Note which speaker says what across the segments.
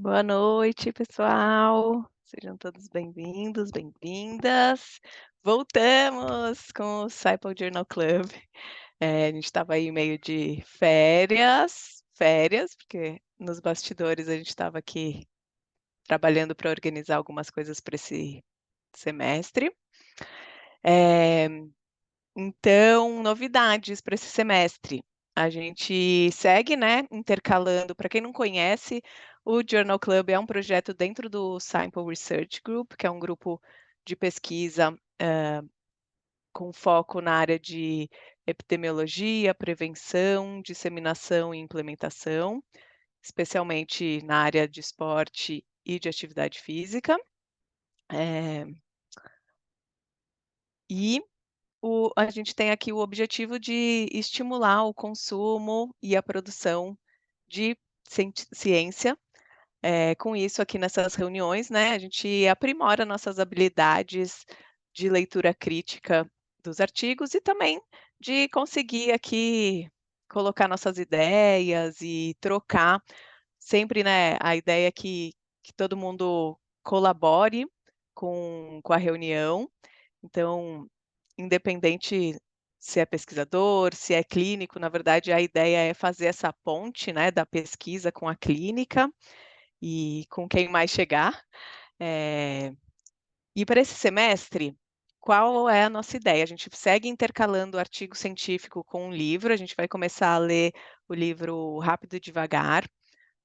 Speaker 1: Boa noite, pessoal. Sejam todos bem-vindos, bem-vindas. Voltamos com o Disciple Journal Club. A gente estava aí meio de férias, porque nos bastidores a gente estava aqui trabalhando para organizar algumas coisas para esse semestre. É, Então, novidades para esse semestre. A gente segue, né, intercalando. Para quem não conhece, o Journal Club é um projeto dentro do Sample Research Group, que é um grupo de pesquisa com foco na área de epidemiologia, prevenção, disseminação e implementação, especialmente na área de esporte e de atividade física. É, e a gente tem aqui o objetivo de estimular o consumo e a produção de ciência. Com isso, aqui nessas reuniões, né, a gente aprimora nossas habilidades de leitura crítica dos artigos e também de conseguir aqui colocar nossas ideias e trocar sempre, né, a ideia é que todo mundo colabore com a reunião. Então, independente se é pesquisador, se é clínico, na verdade a ideia é fazer essa ponte, né, da pesquisa com a clínica e com quem mais chegar. E para esse semestre, qual é a nossa ideia? A gente segue intercalando o artigo científico com um livro, a gente vai começar a ler o livro Rápido e Devagar,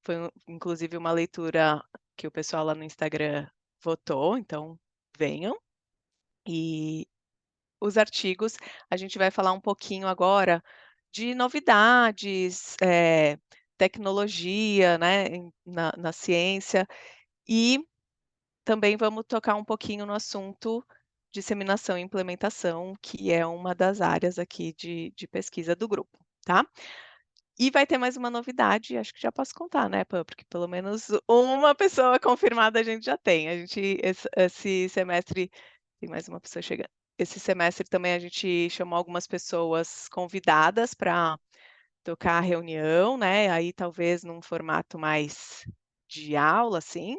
Speaker 1: foi inclusive uma leitura que o pessoal lá no Instagram votou, então venham. E os artigos, a gente vai falar um pouquinho agora de novidades, tecnologia, né, na ciência, e também vamos tocar um pouquinho no assunto disseminação e implementação, que é uma das áreas aqui de pesquisa do grupo, tá? E vai ter mais uma novidade, acho que já posso contar, né, Pam? Porque pelo menos uma pessoa confirmada a gente já tem. A gente, esse semestre, tem mais uma pessoa chegando. Esse semestre também a gente chamou algumas pessoas convidadas para tocar a reunião, né? Aí talvez num formato mais de aula, assim.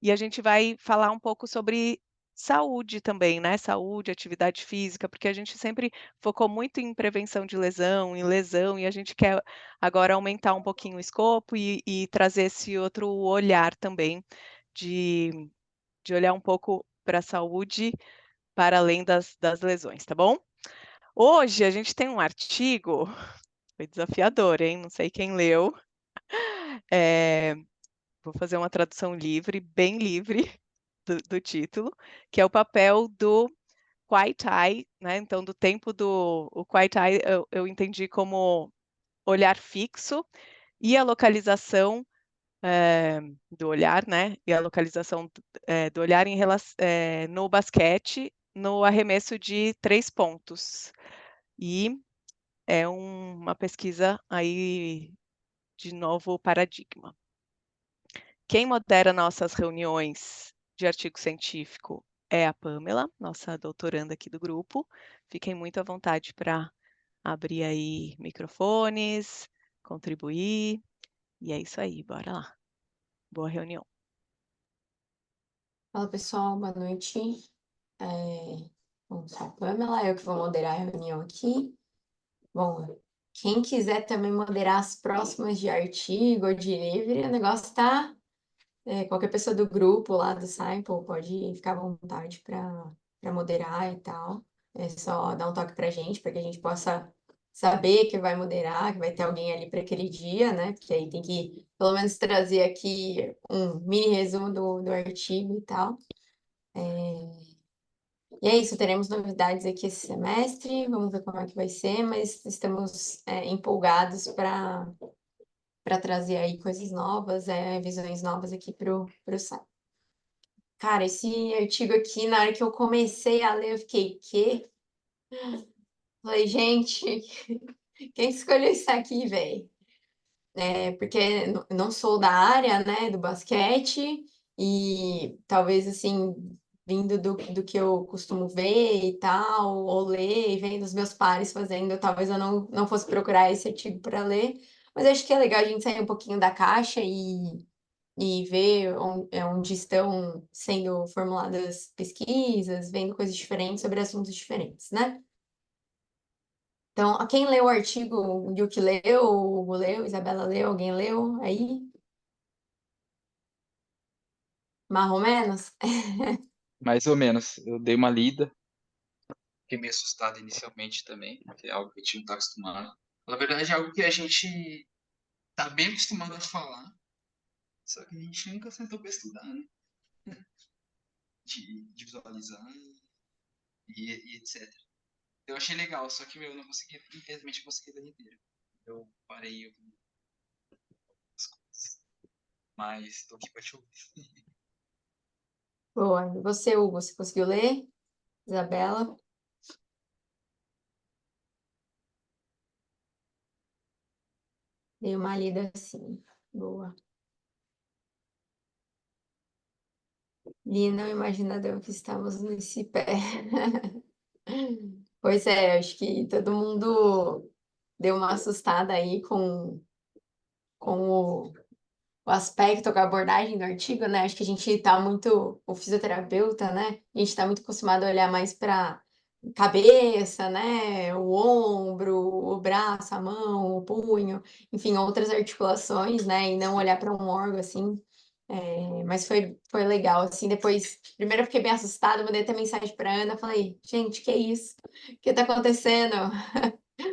Speaker 1: E a gente vai falar um pouco sobre saúde também, né? Saúde, atividade física, porque a gente sempre focou muito em prevenção de lesão, em lesão, e a gente quer agora aumentar um pouquinho o escopo e trazer esse outro olhar também de, de olhar um pouco para a saúde para além das lesões, tá bom? Hoje a gente tem um artigo, foi desafiador, hein? Não sei quem leu. Vou fazer uma tradução livre, bem livre, do título, que é o papel do quiet eye, né? Então, do tempo do o quiet eye eu entendi como olhar fixo e a localização do olhar, né? E a localização do olhar no basquete, no arremesso de 3 pontos. E é uma pesquisa aí de novo paradigma. Quem modera nossas reuniões de artigo científico é a Pamela, nossa doutoranda aqui do grupo. Fiquem muito à vontade para abrir aí microfones, contribuir. E é isso aí, bora lá. Boa reunião.
Speaker 2: Fala pessoal, boa noite. Bom, sou a Pamela, eu que vou moderar a reunião aqui. Bom, quem quiser também moderar as próximas de artigo ou de livre, o negócio tá. Qualquer pessoa do grupo lá do Sample pode ficar à vontade para moderar e tal. É só dar um toque pra gente, para que a gente possa saber que vai moderar, que vai ter alguém ali para aquele dia, né? Porque aí tem que pelo menos trazer aqui um mini resumo do artigo e tal. E é isso, teremos novidades aqui esse semestre, vamos ver como é que vai ser, mas estamos empolgados para trazer aí coisas novas, visões novas aqui pro site. Cara, esse artigo aqui, na hora que eu comecei a ler, eu fiquei, quê? Falei, gente, quem escolheu isso aqui, velho? Porque não sou da área, né, do basquete, e talvez, assim, vindo do que eu costumo ver e tal, ou ler, e vendo os meus pares fazendo, talvez eu não fosse procurar esse artigo para ler, mas acho que é legal a gente sair um pouquinho da caixa e ver onde estão sendo formuladas pesquisas, vendo coisas diferentes sobre assuntos diferentes, né? Então, quem leu o artigo, o Yuki leu, o Hugo leu, Isabela leu, alguém leu aí? Mais ou menos?
Speaker 3: Mais ou menos. Eu dei uma lida, fiquei meio assustado inicialmente também, que é algo que a gente não está acostumado. Na verdade, é algo que a gente está bem acostumado a falar, só que a gente nunca sentou para estudar, né? De visualizar e etc. Eu achei legal, só que eu não consegui, infelizmente, consegui ler inteiro. Eu parei algumas coisas, mas tô aqui para te ouvir.
Speaker 2: Boa. E você, Hugo, você conseguiu ler? Isabela? Dei uma lida assim. Boa. Lina, o imaginador que estamos nesse pé. Pois é, acho que todo mundo deu uma assustada aí com o aspecto, com a abordagem do artigo, né? Acho que a gente tá muito, o fisioterapeuta, né? A gente tá muito acostumado a olhar mais para cabeça, né? O ombro, o braço, a mão, o punho, enfim, outras articulações, né? E não olhar para um órgão assim. Mas foi legal, assim, depois, primeiro eu fiquei bem assustada, mandei até mensagem para Ana, falei, gente, que isso? O que tá acontecendo?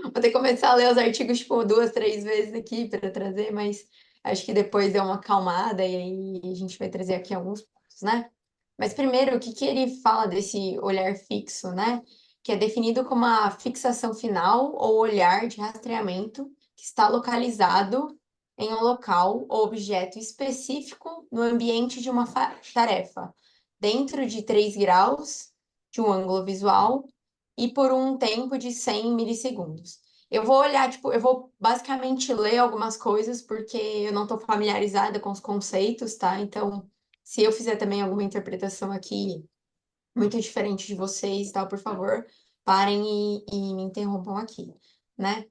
Speaker 2: Vou ter que começar a ler os artigos, tipo, 2, 3 vezes aqui para trazer, mas acho que depois deu uma acalmada e aí a gente vai trazer aqui alguns pontos, né? Mas primeiro, o que que ele fala desse olhar fixo, né? Que é definido como a fixação final ou olhar de rastreamento que está localizado em um local ou objeto específico no ambiente de uma tarefa, dentro de 3 graus de um ângulo visual e por um tempo de 100 milissegundos. Eu vou olhar, tipo, eu vou basicamente ler algumas coisas porque eu não estou familiarizada com os conceitos, tá? Então, se eu fizer também alguma interpretação aqui muito diferente de vocês, tal, por favor, parem e me interrompam aqui, né?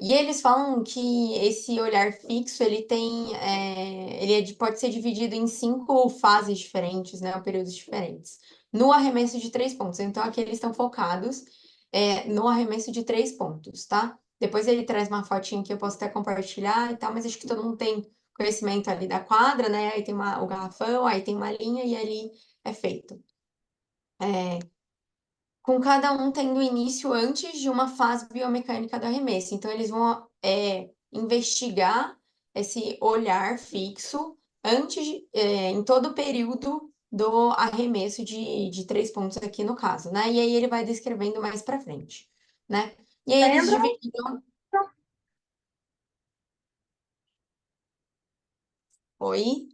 Speaker 2: E eles falam que esse olhar fixo, pode ser dividido em 5 fases diferentes, né, ou períodos diferentes. No arremesso de 3 pontos. Então, aqui eles estão focados no arremesso de 3 pontos, tá? Depois ele traz uma fotinha que eu posso até compartilhar e tal, mas acho que todo mundo tem conhecimento ali da quadra, né? Aí tem o garrafão, aí tem uma linha e ali é feito. Com cada um tendo início antes de uma fase biomecânica do arremesso. Então, eles vão investigar esse olhar fixo em todo o período do arremesso de 3 pontos aqui no caso, né? E aí ele vai descrevendo mais para frente, né? E aí eles
Speaker 4: Lembra?
Speaker 2: dividiram. Oi?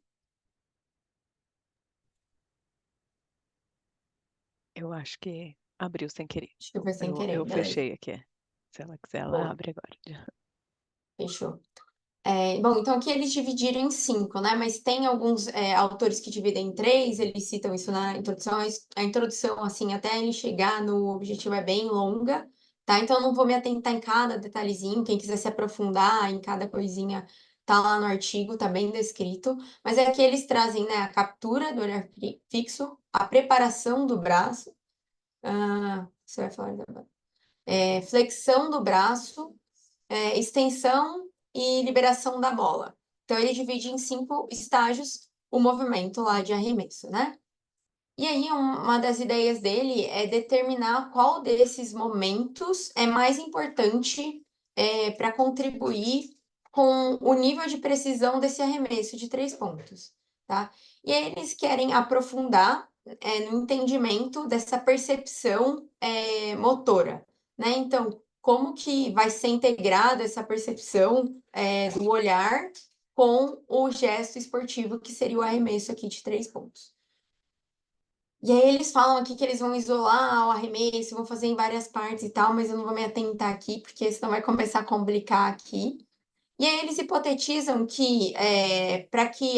Speaker 1: Eu acho que abriu sem querer.
Speaker 2: Acho que foi sem
Speaker 1: Eu,
Speaker 2: querer,
Speaker 1: eu
Speaker 2: beleza.
Speaker 1: fechei aqui. Se ela quiser, ela
Speaker 2: Boa,
Speaker 1: abre agora.
Speaker 2: fechou. Bom, então aqui eles dividiram em 5, né? Mas tem alguns autores que dividem em 3, eles citam isso na introdução. A introdução, assim, até ele chegar no objetivo é bem longa, tá? Então eu não vou me atentar em cada detalhezinho. Quem quiser se aprofundar em cada coisinha, tá lá no artigo, tá bem descrito. Mas é que eles trazem, né, a captura do olhar fixo, a preparação do braço. Você vai falar agora. Flexão do braço, extensão e liberação da bola. Então, ele divide em 5 estágios o movimento lá de arremesso, né? E aí, uma das ideias dele é determinar qual desses momentos é mais importante para contribuir com o nível de precisão desse arremesso de 3 pontos, tá? E aí, eles querem aprofundar no entendimento dessa percepção motora, né? Então, como que vai ser integrada essa percepção do olhar com o gesto esportivo, que seria o arremesso aqui de 3 pontos. E aí eles falam aqui que eles vão isolar o arremesso, vão fazer em várias partes e tal, mas eu não vou me atentar aqui, porque senão vai começar a complicar aqui. E aí eles hipotetizam que para que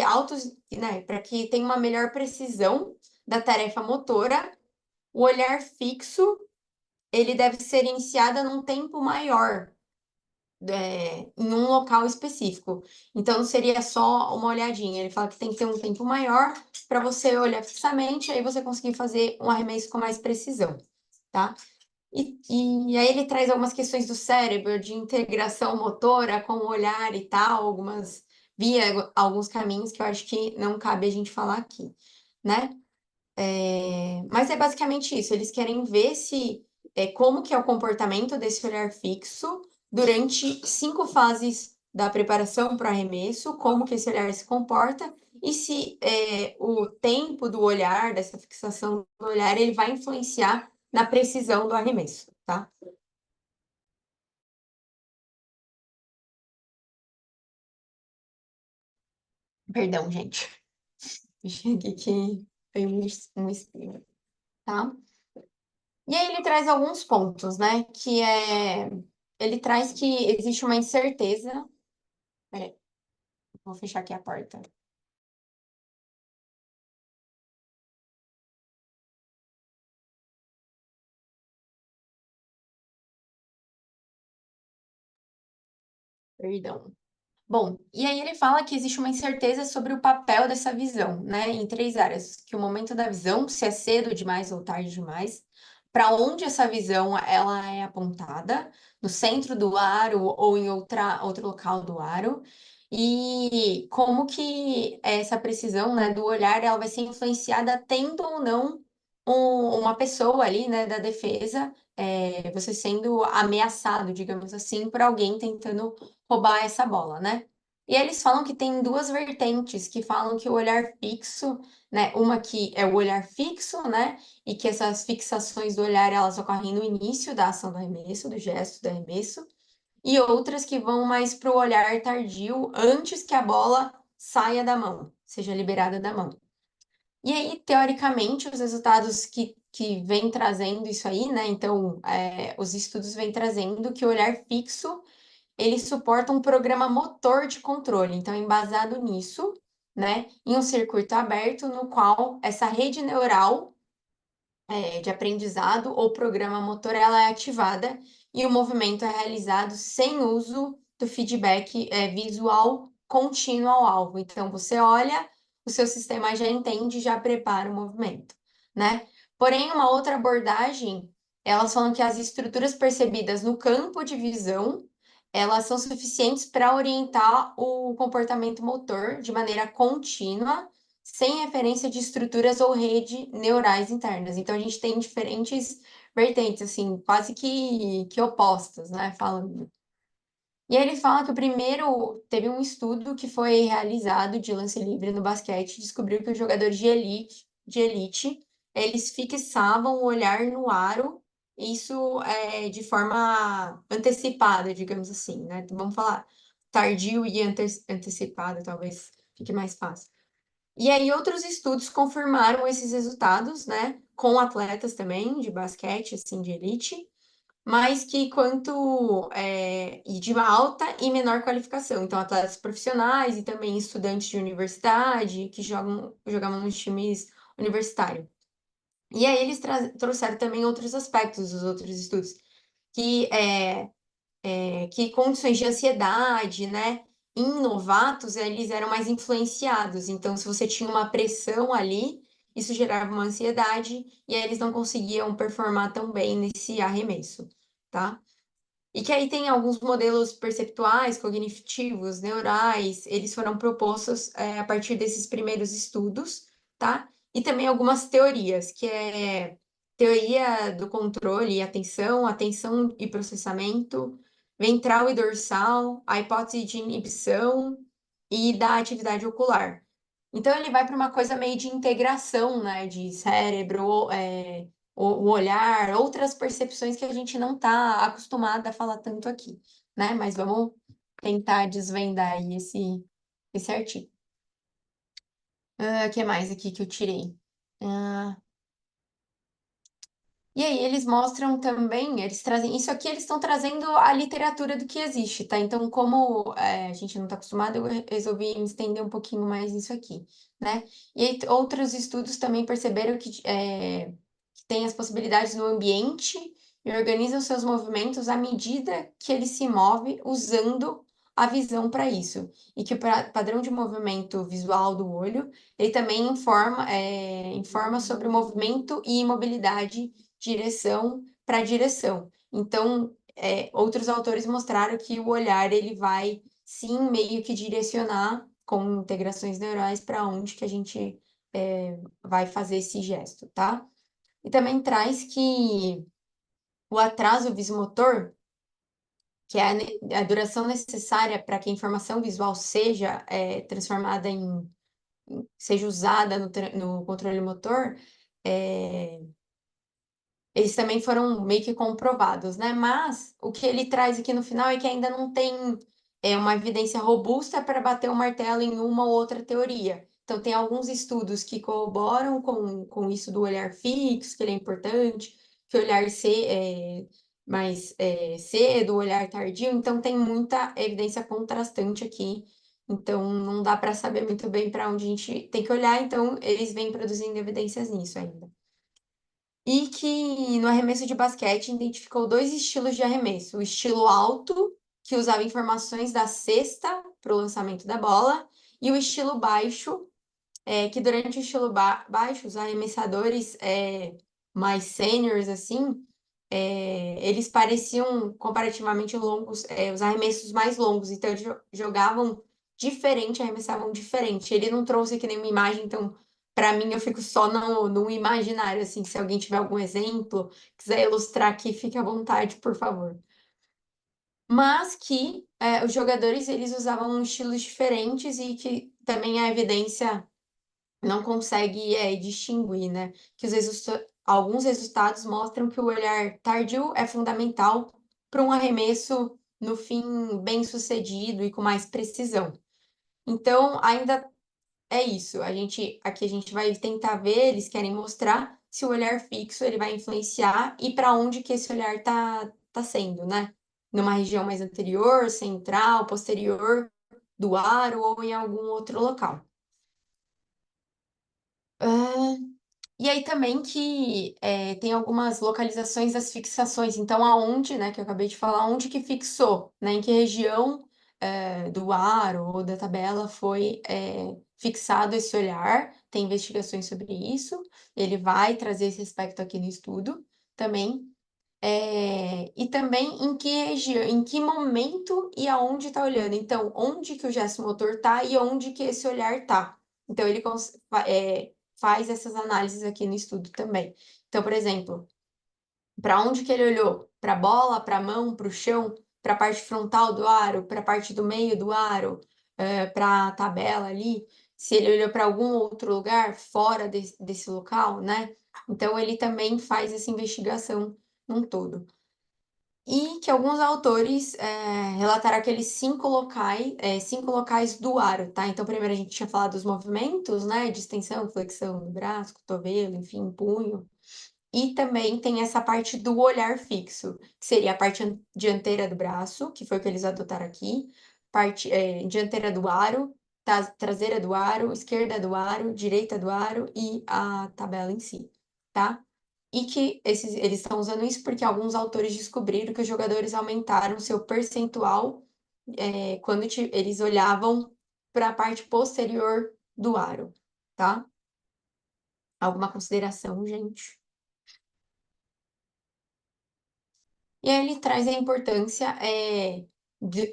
Speaker 2: né, para que tenha uma melhor precisão da tarefa motora, o olhar fixo ele deve ser iniciado num tempo maior, em um local específico. Então, não seria só uma olhadinha. Ele fala que tem que ter um tempo maior para você olhar fixamente, aí você conseguir fazer um arremesso com mais precisão, tá? E aí ele traz algumas questões do cérebro, de integração motora com o olhar e tal, alguns caminhos que eu acho que não cabe a gente falar aqui, né? Mas é basicamente isso, eles querem ver como que é o comportamento desse olhar fixo durante 5 fases da preparação para o arremesso, como que esse olhar se comporta e se o tempo do olhar, dessa fixação do olhar, ele vai influenciar na precisão do arremesso, tá? Perdão, gente. Cheguei que foi um espirro, tá? E aí ele traz alguns pontos, né? Ele traz que existe uma incerteza. Peraí, vou fechar aqui a porta. Perdão. Bom, e aí ele fala que existe uma incerteza sobre o papel dessa visão, né, em 3 áreas, que o momento da visão, se é cedo demais ou tarde demais, para onde essa visão ela é apontada, no centro do aro ou em outro local do aro, e como que essa precisão, né, do olhar ela vai ser influenciada tendo ou não uma pessoa ali, né, da defesa, você sendo ameaçado, digamos assim, por alguém tentando roubar essa bola, né? E eles falam que tem 2 vertentes que falam que o olhar fixo, né? Uma que é o olhar fixo, né? E que essas fixações do olhar elas ocorrem no início da ação do arremesso, do gesto do arremesso, e outras que vão mais para o olhar tardio, antes que a bola saia da mão, seja liberada da mão. E aí, teoricamente, os resultados que vem trazendo isso aí, né? Então, os estudos vêm trazendo que o olhar fixo ele suporta um programa motor de controle. Então, embasado nisso, né, em um circuito aberto no qual essa rede neural de aprendizado ou programa motor ela é ativada e o movimento é realizado sem uso do feedback visual contínuo ao alvo. Então, você olha, o seu sistema já entende, já prepara o movimento, né? Porém, uma outra abordagem, elas falam que as estruturas percebidas no campo de visão, elas são suficientes para orientar o comportamento motor de maneira contínua sem referência de estruturas ou rede neurais internas. Então, a gente tem diferentes vertentes, assim, quase que opostas, né? Falando. E aí ele fala que o primeiro, teve um estudo que foi realizado de lance livre no basquete, descobriu que os jogadores de elite, eles fixavam o olhar no aro, isso de forma antecipada, digamos assim, né? Então, vamos falar tardio e antecipado, talvez fique mais fácil. E aí, outros estudos confirmaram esses resultados, né, com atletas também de basquete, assim, de elite, mas que e de uma alta e menor qualificação. Então, atletas profissionais e também estudantes de universidade que jogavam nos times universitários. E aí, eles trouxeram também outros aspectos dos outros estudos, que que condições de ansiedade, né? Em novatos, eles eram mais influenciados. Então, se você tinha uma pressão ali, isso gerava uma ansiedade e aí eles não conseguiam performar tão bem nesse arremesso, tá? E que aí tem alguns modelos perceptuais, cognitivos, neurais, eles foram propostos a partir desses primeiros estudos, tá? E também algumas teorias, que é teoria do controle e atenção e processamento, ventral e dorsal, a hipótese de inibição e da atividade ocular. Então ele vai para uma coisa meio de integração, né, de cérebro, o olhar, outras percepções que a gente não está acostumada a falar tanto aqui, né? Mas vamos tentar desvendar aí esse artigo. O que mais aqui que eu tirei? Ah, e aí eles mostram também, eles trazem, isso aqui eles estão trazendo a literatura do que existe, tá? Então, como a gente não está acostumado, eu resolvi me estender um pouquinho mais nisso aqui, né? E aí, outros estudos também perceberam que tem as possibilidades no ambiente e organiza os seus movimentos à medida que ele se move usando a visão para isso. E que o padrão de movimento visual do olho, ele também informa sobre o movimento e imobilidade, direção para direção. Então, outros autores mostraram que o olhar, ele vai, sim, meio que direcionar com integrações neurais para onde que a gente vai fazer esse gesto, tá? E também traz que o atraso visomotor, que é a duração necessária para que a informação visual seja transformada seja usada no controle motor, eles também foram meio que comprovados, né? Mas o que ele traz aqui no final é que ainda não tem uma evidência robusta para bater o martelo em uma ou outra teoria. Então, tem alguns estudos que corroboram com isso do olhar fixo, que ele é importante, que o olhar mais cedo, o olhar tardio. Então, tem muita evidência contrastante aqui. Então, não dá para saber muito bem para onde a gente tem que olhar. Então, eles vêm produzindo evidências nisso ainda. E que no arremesso de basquete identificou 2 estilos de arremesso: o estilo alto, que usava informações da cesta para o lançamento da bola, e o estilo baixo, que durante o estilo baixo, os arremessadores mais sêniores, assim, eles pareciam comparativamente longos, os arremessos mais longos, então eles jogavam diferente, arremessavam diferente. Ele não trouxe aqui nenhuma imagem, então, para mim, eu fico só no imaginário, assim, se alguém tiver algum exemplo, quiser ilustrar aqui, fique à vontade, por favor. Mas que os jogadores, eles usavam estilos diferentes e que também a evidência não consegue distinguir, né? Que alguns resultados mostram que o olhar tardio é fundamental para um arremesso, no fim, bem sucedido e com mais precisão. Então, ainda é isso. Aqui a gente vai tentar ver, eles querem mostrar se o olhar fixo ele vai influenciar e para onde que esse olhar tá sendo, né? Numa região mais anterior, central, posterior do aro ou em algum outro local. E aí também que tem algumas localizações das fixações. Então, aonde, né, que eu acabei de falar, onde que fixou, né, em que região do aro ou da tabela foi fixado esse olhar. Tem investigações sobre isso. Ele vai trazer esse aspecto aqui no estudo também. E também em que região, em que momento e aonde está olhando. Então, onde que o gesto motor está e onde que esse olhar está. Então, ele faz essas análises aqui no estudo também. Então, por exemplo, para onde que ele olhou? Para a bola, para a mão, para o chão, para a parte frontal do aro, para a parte do meio do aro, para a tabela ali. Se ele olhou para algum outro lugar fora desse local, né? Então, ele também faz essa investigação num todo. E que alguns autores relataram aqueles 5 locais do aro, tá? Então, primeiro a gente tinha falado dos movimentos, né? De extensão, flexão do braço, cotovelo, enfim, punho. E também tem essa parte do olhar fixo, que seria a parte dianteira do braço, que foi o que eles adotaram aqui, parte dianteira do aro, traseira do aro, esquerda do aro, direita do aro e a tabela em si, tá? E que eles estão usando isso porque alguns autores descobriram que os jogadores aumentaram seu percentual quando eles olhavam para a parte posterior do aro, tá? Alguma consideração, gente? E aí ele traz a importância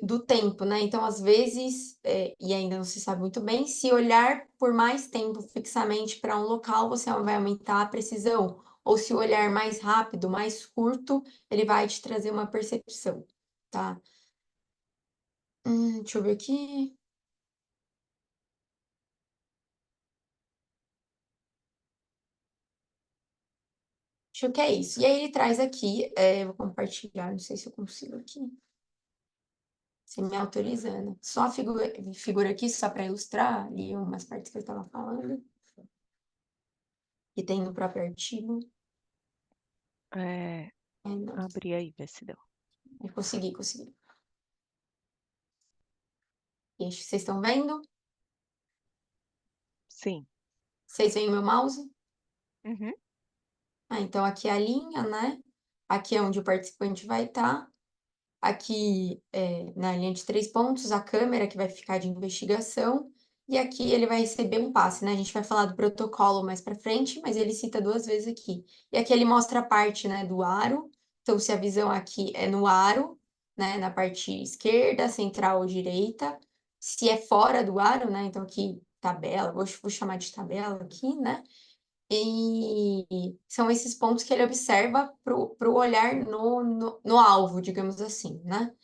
Speaker 2: do tempo, né? Então, às vezes, e ainda não se sabe muito bem, se olhar por mais tempo fixamente para um local, você vai aumentar a precisão. Ou se olhar mais rápido, mais curto, ele vai te trazer uma percepção, tá? Deixa eu ver aqui. Acho que é isso. E aí ele traz aqui, vou compartilhar, não sei se eu consigo aqui. Você me autorizando. Só a figura aqui, só para ilustrar ali umas partes que eu estava falando. Que tem no próprio artigo. Não.
Speaker 1: Abri aí, vê se deu.
Speaker 2: Eu consegui. Gente, vocês estão vendo?
Speaker 1: Sim.
Speaker 2: Vocês veem o meu mouse?
Speaker 1: Uhum.
Speaker 2: Então aqui é a linha, né? aqui é onde o participante vai estar, aqui na linha de 3 pontos, a câmera que vai ficar de investigação, e aqui ele vai receber um passe, né? A gente vai falar do protocolo mais para frente, mas ele cita 2 vezes aqui. E aqui ele mostra a parte, né, do aro. Então, se a visão aqui é no aro, né, na parte esquerda, central ou direita, se é fora do aro, né? Então, aqui, tabela, vou chamar de tabela aqui, né? E são esses pontos que ele observa para o olhar no alvo, digamos assim, né?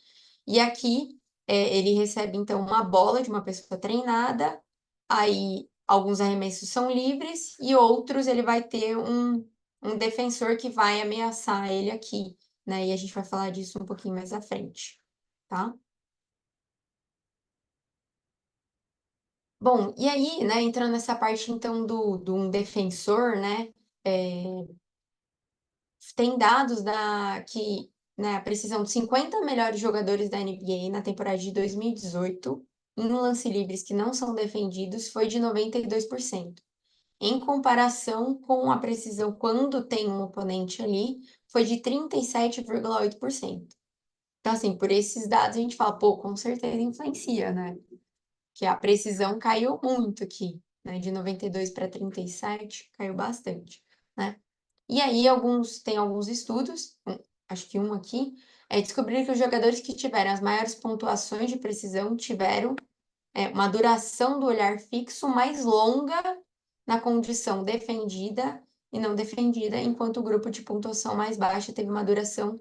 Speaker 2: E aqui ele recebe, então, uma bola de uma pessoa treinada, aí alguns arremessos são livres e outros ele vai ter um defensor que vai ameaçar ele aqui, né? E a gente vai falar disso um pouquinho mais à frente, tá? Bom, e aí, né, entrando nessa parte, então, do um defensor, né, tem dados que, né, a precisão dos 50 melhores jogadores da NBA na temporada de 2018, em lance livres que não são defendidos, foi de 92%. Em comparação com a precisão quando tem um oponente ali, foi de 37,8%. Então, assim, por esses dados a gente fala, pô, com certeza influencia, né? Que a precisão caiu muito aqui, né? De 92 para 37, caiu bastante, né? E aí, tem alguns estudos, acho que um aqui, descobriram que os jogadores que tiveram as maiores pontuações de precisão tiveram uma duração do olhar fixo mais longa na condição defendida e não defendida, enquanto o grupo de pontuação mais baixa teve uma duração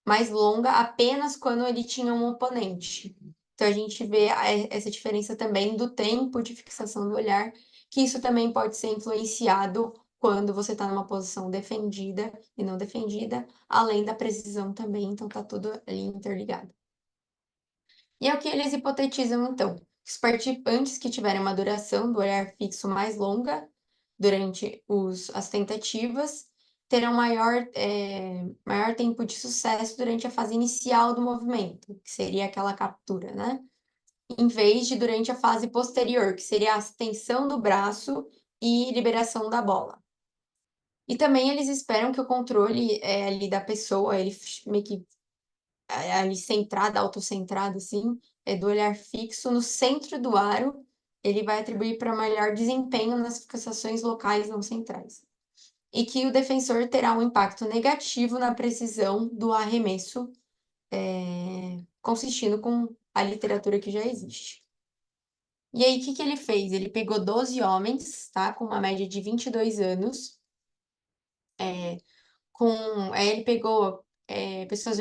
Speaker 2: mais longa apenas quando ele tinha um oponente. Então, a gente vê essa diferença também do tempo de fixação do olhar, que isso também pode ser influenciado quando você está numa posição defendida e não defendida, além da precisão também, então tá tudo ali interligado. E é o que eles hipotetizam, então. Os participantes que tiverem uma duração do olhar fixo mais longa durante as tentativas terão maior tempo de sucesso durante a fase inicial do movimento, que seria aquela captura, né? Em vez de durante a fase posterior, que seria a extensão do braço e liberação da bola. E também eles esperam que o controle ali da pessoa, ele meio que ali centrado, autocentrado, assim, do olhar fixo no centro do aro, ele vai atribuir para melhor desempenho nas fixações locais não centrais. E que o defensor terá um impacto negativo na precisão do arremesso, consistindo com a literatura que já existe. E aí, o que ele fez? Ele pegou 12 homens, tá? Com uma média de 22 anos. Aí ele pegou pessoas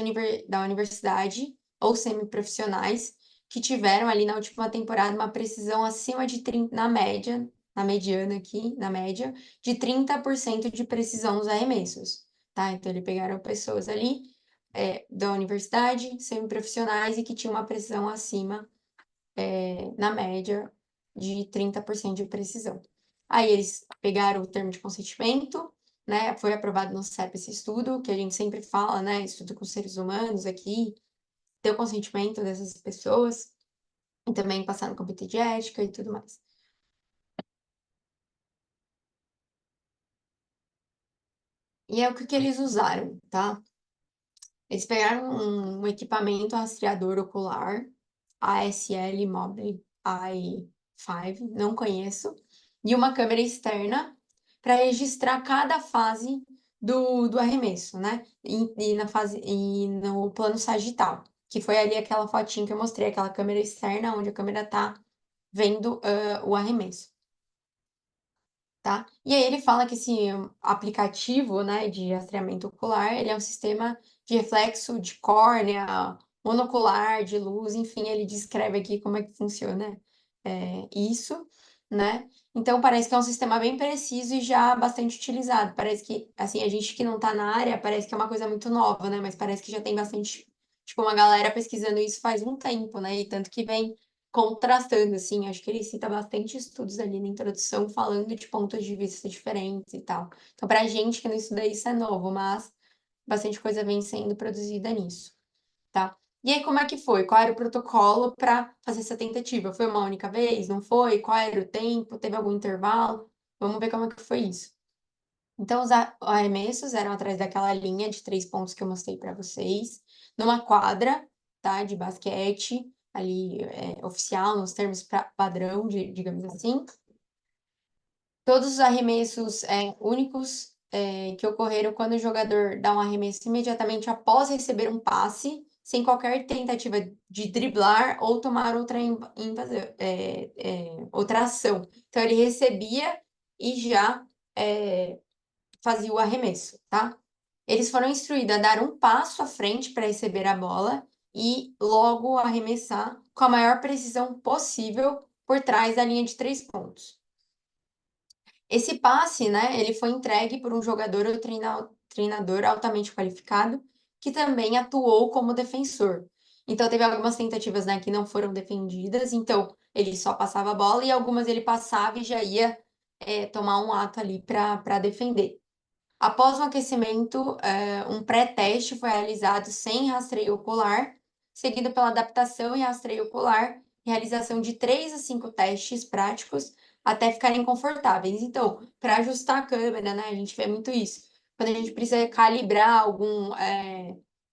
Speaker 2: da universidade ou semiprofissionais que tiveram ali na última temporada uma precisão acima de 30, na mediana aqui, na média, de 30% de precisão nos arremessos, tá? Então, ele pegaram pessoas ali da universidade, semiprofissionais e que tinham uma precisão acima, na média, de 30% de precisão. Aí eles pegaram o termo de consentimento, né? Foi aprovado no CEP esse estudo, que a gente sempre fala, né? Estudo com seres humanos aqui, ter o consentimento dessas pessoas, e também passar no comitê de ética e tudo mais. E é o que eles usaram, tá? Eles pegaram um equipamento rastreador ocular, ASL Mobile i5, não conheço, e uma câmera externa para registrar cada fase do arremesso, né? E no plano sagital, que foi ali aquela fotinha que eu mostrei, aquela câmera externa, onde a câmera tá vendo o arremesso, tá? E aí ele fala que esse aplicativo, né, de rastreamento ocular, ele é um sistema de reflexo de córnea, monocular, de luz, enfim, ele descreve aqui como é que funciona isso, né? Então, parece que é um sistema bem preciso e já bastante utilizado. Parece que, assim, a gente que não tá na área, parece que é uma coisa muito nova, né? Mas parece que já tem bastante, tipo, uma galera pesquisando isso faz um tempo, né? E tanto que vem contrastando, assim, acho que ele cita bastante estudos ali na introdução, falando de pontos de vista diferentes e tal. Então, pra gente que não estuda isso é novo, mas bastante coisa vem sendo produzida nisso, tá? E aí, como é que foi? Qual era o protocolo para fazer essa tentativa? Foi uma única vez? Não foi? Qual era o tempo? Teve algum intervalo? Vamos ver como é que foi isso. Então, os arremessos eram atrás daquela linha de 3 pontos que eu mostrei para vocês, numa quadra, tá, de basquete, ali, oficial, nos termos padrão, digamos assim. Todos os arremessos únicos que ocorreram quando o jogador dá um arremesso imediatamente após receber um passe, sem qualquer tentativa de driblar ou tomar outra ação. Então, ele recebia e já fazia o arremesso, tá? Eles foram instruídos a dar um passo à frente para receber a bola e logo arremessar com a maior precisão possível por trás da linha de 3 pontos. Esse passe, né, ele foi entregue por um jogador ou treinador altamente qualificado, que também atuou como defensor. Então, teve algumas tentativas, né, que não foram defendidas, então ele só passava a bola, e algumas ele passava e já ia tomar um ato ali para defender. Após o aquecimento, um pré-teste foi realizado sem rastreio ocular, seguido pela adaptação e rastreio ocular, realização de 3 a 5 testes práticos até ficarem confortáveis. Então, para ajustar a câmera, né, a gente vê muito isso. Quando a gente precisa calibrar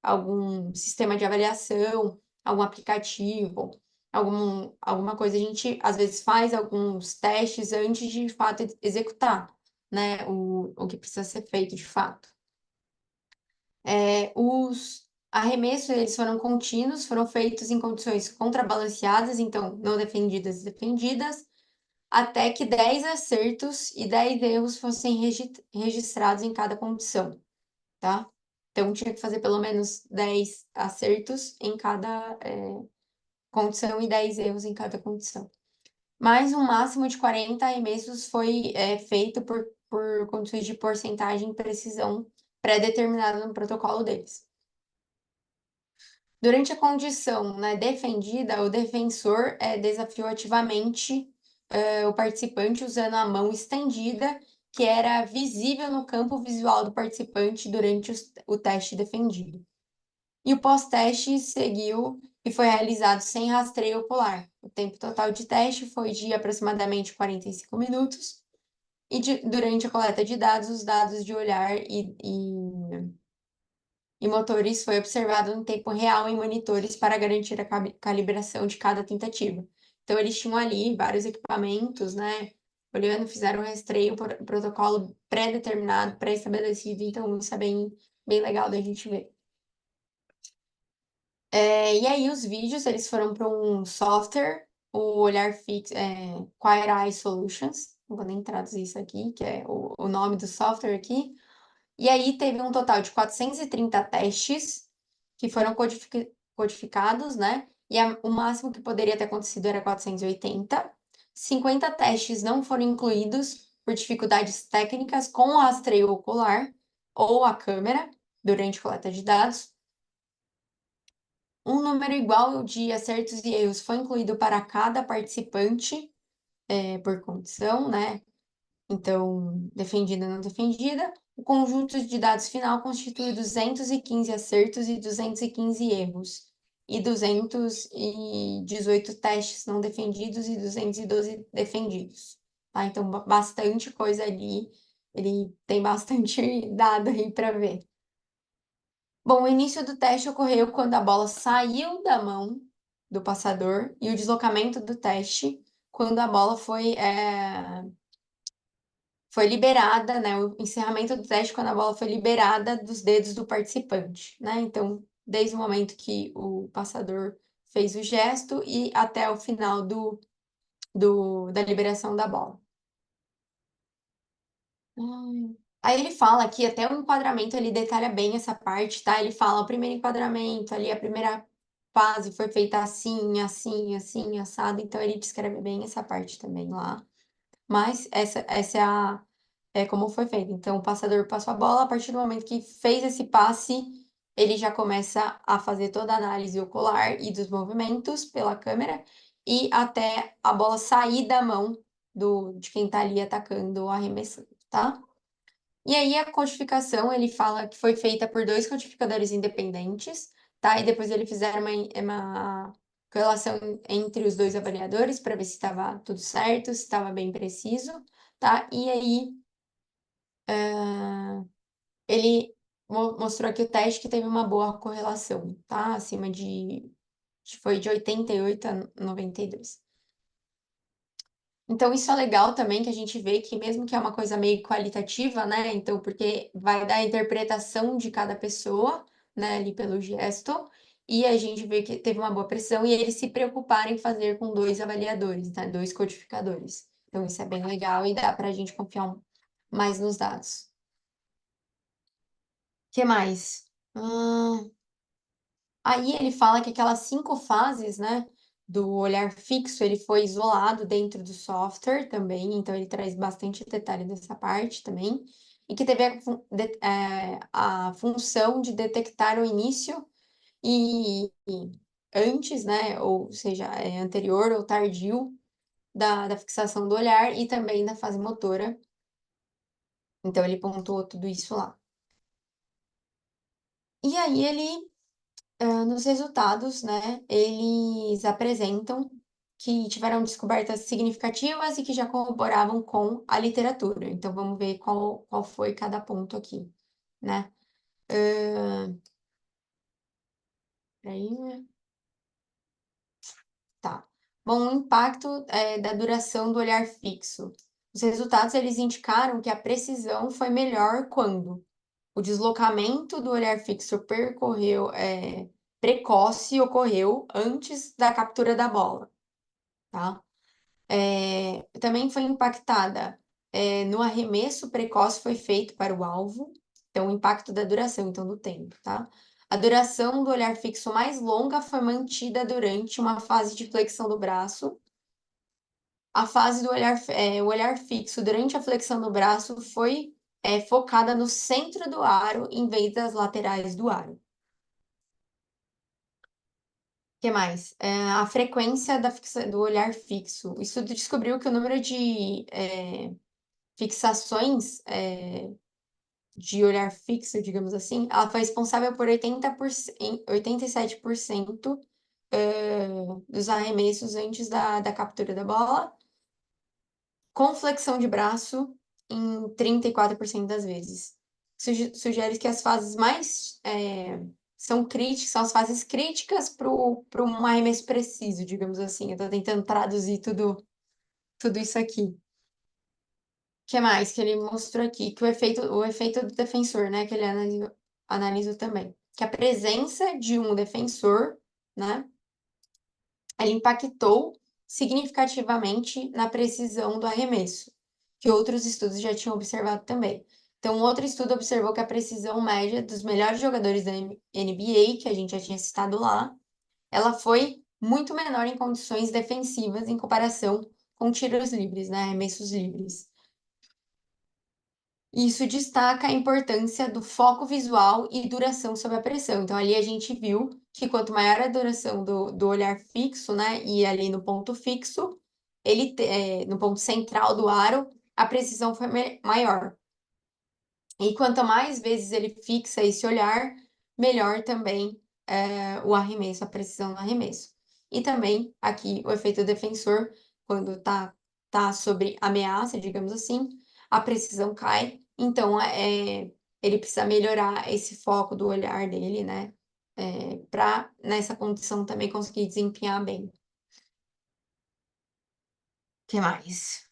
Speaker 2: algum sistema de avaliação, algum aplicativo, alguma coisa, a gente às vezes faz alguns testes antes de fato executar, né, o que precisa ser feito de fato. Os arremessos, eles foram contínuos, foram feitos em condições contrabalanceadas, então não defendidas e defendidas, até que 10 acertos e 10 erros fossem registrados em cada condição, tá? Então tinha que fazer pelo menos 10 acertos em cada condição e 10 erros em cada condição. Mais um máximo de 40 arremessos foi feito por condições de porcentagem e precisão pré-determinada no protocolo deles. Durante a condição, né, defendida, o defensor desafiou ativamente o participante usando a mão estendida, que era visível no campo visual do participante durante o teste defendido. E o pós-teste seguiu e foi realizado sem rastreio ocular. O tempo total de teste foi de aproximadamente 45 minutos. E durante a coleta de dados, os dados de olhar e motores foi observado em tempo real em monitores para garantir a calibração de cada tentativa. Então, eles tinham ali vários equipamentos, né? Olhando, fizeram um rastreio, protocolo pré-determinado, pré-estabelecido. Então, isso é bem legal da gente ver. E aí, os vídeos, eles foram para um software, o Olhar Fixo, Quiet Eye Solutions, não vou nem traduzir isso aqui, que é o nome do software aqui. E aí, teve um total de 430 testes que foram codificados, né? E o máximo que poderia ter acontecido era 480. 50 testes não foram incluídos por dificuldades técnicas com o rastreio ocular ou a câmera durante a coleta de dados. Um número igual de acertos e erros foi incluído para cada participante, por condição, né? Então, defendida ou não defendida. O conjunto de dados final constitui 215 acertos e 215 erros, e 218 testes não defendidos e 212 defendidos. Tá? Então, bastante coisa ali. Ele tem bastante dado aí para ver. Bom, o início do teste ocorreu quando a bola saiu da mão do passador e o deslocamento do teste quando a bola foi liberada, né? O encerramento do teste quando a bola foi liberada dos dedos do participante, né? Então, desde o momento que o passador fez o gesto e até o final da liberação da bola. Aí ele fala aqui, até o enquadramento, ele detalha bem essa parte, tá? Ele fala, o primeiro enquadramento, ali, a primeira fase foi feita assim, assim, assim, assado. Então, ele descreve bem essa parte também lá. Mas essa é como foi feito. Então, o passador passou a bola, a partir do momento que fez esse passe, ele já começa a fazer toda a análise ocular e dos movimentos pela câmera, e até a bola sair da mão de quem tá ali atacando ou arremessando, tá? E aí a codificação, ele fala que foi feita por 2 codificadores independentes, tá? E depois eles fizeram uma correlação entre os 2 avaliadores para ver se estava tudo certo, se estava bem preciso, tá? E aí ele mostrou aqui o teste que teve uma boa correlação, tá? Acima de... Foi de 88 a 92. Então, isso é legal também, que a gente vê que mesmo que é uma coisa meio qualitativa, né? Então, porque vai dar a interpretação de cada pessoa, né? Ali pelo gesto. E a gente vê que teve uma boa pressão e eles se preocuparam em fazer com 2 avaliadores, né? 2 codificadores. Então, isso é bem legal e dá para a gente confiar mais nos dados. O que mais? Aí ele fala que aquelas 5 fases, né, do olhar fixo, ele foi isolado dentro do software também, então ele traz bastante detalhe dessa parte também, e que teve a função de detectar o início e antes, né, ou seja, anterior ou tardio da fixação do olhar e também da fase motora. Então ele pontuou tudo isso lá. E aí ele nos resultados, né, eles apresentam que tiveram descobertas significativas e que já corroboravam com a literatura. Então, vamos ver qual foi cada ponto aqui, né? Peraí, né? Tá. Bom, o impacto da duração do olhar fixo. Os resultados, eles indicaram que a precisão foi melhor quando o deslocamento do olhar fixo precoce ocorreu antes da captura da bola, tá? Também foi impactada no arremesso precoce foi feito para o alvo, então o impacto da duração, então do tempo, tá? A duração do olhar fixo mais longa foi mantida durante uma fase de flexão do braço. A fase do o olhar fixo durante a flexão do braço foi focada no centro do aro em vez das laterais do aro. O que mais? A frequência do olhar fixo. O estudo descobriu que o número de fixações de olhar fixo, digamos assim, ela foi responsável por 87% dos arremessos antes da captura da bola, com flexão de braço em 34% das vezes. Sugere que as fases mais são as fases críticas para um arremesso preciso, digamos assim. Eu estou tentando traduzir tudo isso aqui. O que mais que ele mostrou aqui? Que o efeito do defensor, né? Que ele analisou também. Que a presença de um defensor, né? Ele impactou significativamente na precisão do arremesso, que outros estudos já tinham observado também. Então, um outro estudo observou que a precisão média dos melhores jogadores da NBA, que a gente já tinha citado lá, ela foi muito menor em condições defensivas em comparação com tiros livres, né? Arremessos livres. Isso destaca a importância do foco visual e duração sob a pressão. Então, ali a gente viu que quanto maior a duração do olhar fixo, né, e ali no ponto fixo, no ponto central do aro, a precisão foi maior. E quanto mais vezes ele fixa esse olhar, melhor também o arremesso, a precisão do arremesso. E também aqui o efeito defensor, quando tá sobre ameaça, digamos assim, a precisão cai. Então, ele precisa melhorar esse foco do olhar dele, né? Para nessa condição também conseguir desempenhar bem. O que mais?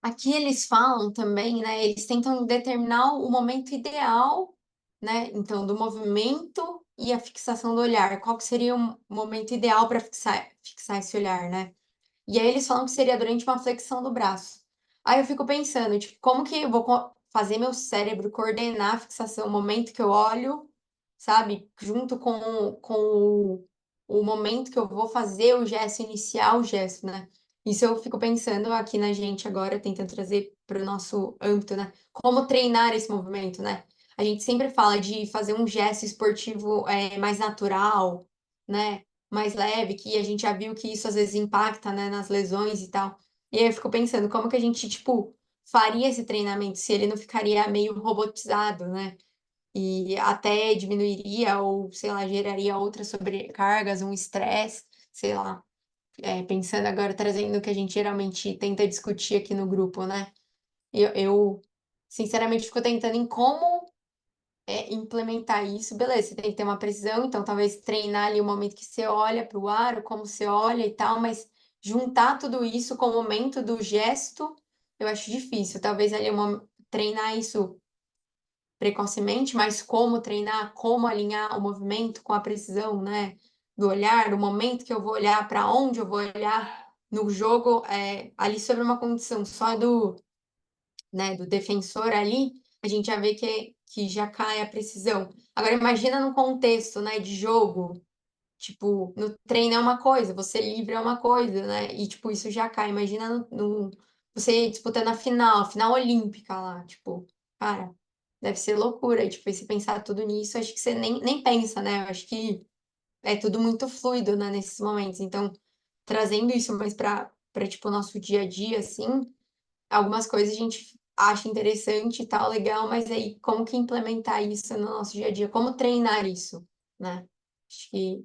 Speaker 2: Aqui eles falam também, né? Eles tentam determinar o momento ideal, né? Então, do movimento e a fixação do olhar. Qual que seria o momento ideal para fixar esse olhar, né? E aí eles falam que seria durante uma flexão do braço. Aí eu fico pensando, tipo, como que eu vou fazer meu cérebro coordenar a fixação, o momento que eu olho, sabe? Junto com o momento que eu vou fazer o gesto, iniciar o gesto, né? Isso eu fico pensando aqui na gente agora, tentando trazer para o nosso âmbito, né? Como treinar esse movimento, né? A gente sempre fala de fazer um gesto esportivo mais natural, né? Mais leve, que a gente já viu que isso às vezes impacta, né, nas lesões e tal. E aí eu fico pensando, como que a gente, tipo, faria esse treinamento se ele não ficaria meio robotizado, né? E até diminuiria ou, sei lá, geraria outras sobrecargas, um estresse, sei lá. Pensando agora, trazendo o que a gente geralmente tenta discutir aqui no grupo, né? Eu sinceramente, fico tentando em como implementar isso. Beleza, você tem que ter uma precisão, então talvez treinar ali o momento que você olha para o aro, como você olha e tal, mas juntar tudo isso com o momento do gesto, eu acho difícil. Talvez ali treinar isso precocemente, mas como treinar, como alinhar o movimento com a precisão, né? Do olhar, o momento que eu vou olhar, para onde eu vou olhar no jogo, ali sobre uma condição só do defensor ali, a gente já vê que já cai a precisão. Agora, imagina no contexto, né, de jogo, tipo, no treino é uma coisa, você livre é uma coisa, né, e, tipo, isso já cai. Imagina você disputando a final olímpica lá, tipo, cara, deve ser loucura. E, tipo, e se pensar tudo nisso, acho que você nem pensa, né, eu acho que é tudo muito fluido, né, nesses momentos. Então, trazendo isso mais para tipo, o nosso dia a dia, assim, algumas coisas a gente acha interessante e tal, legal, mas aí como que implementar isso no nosso dia a dia? Como treinar isso, né? Acho que,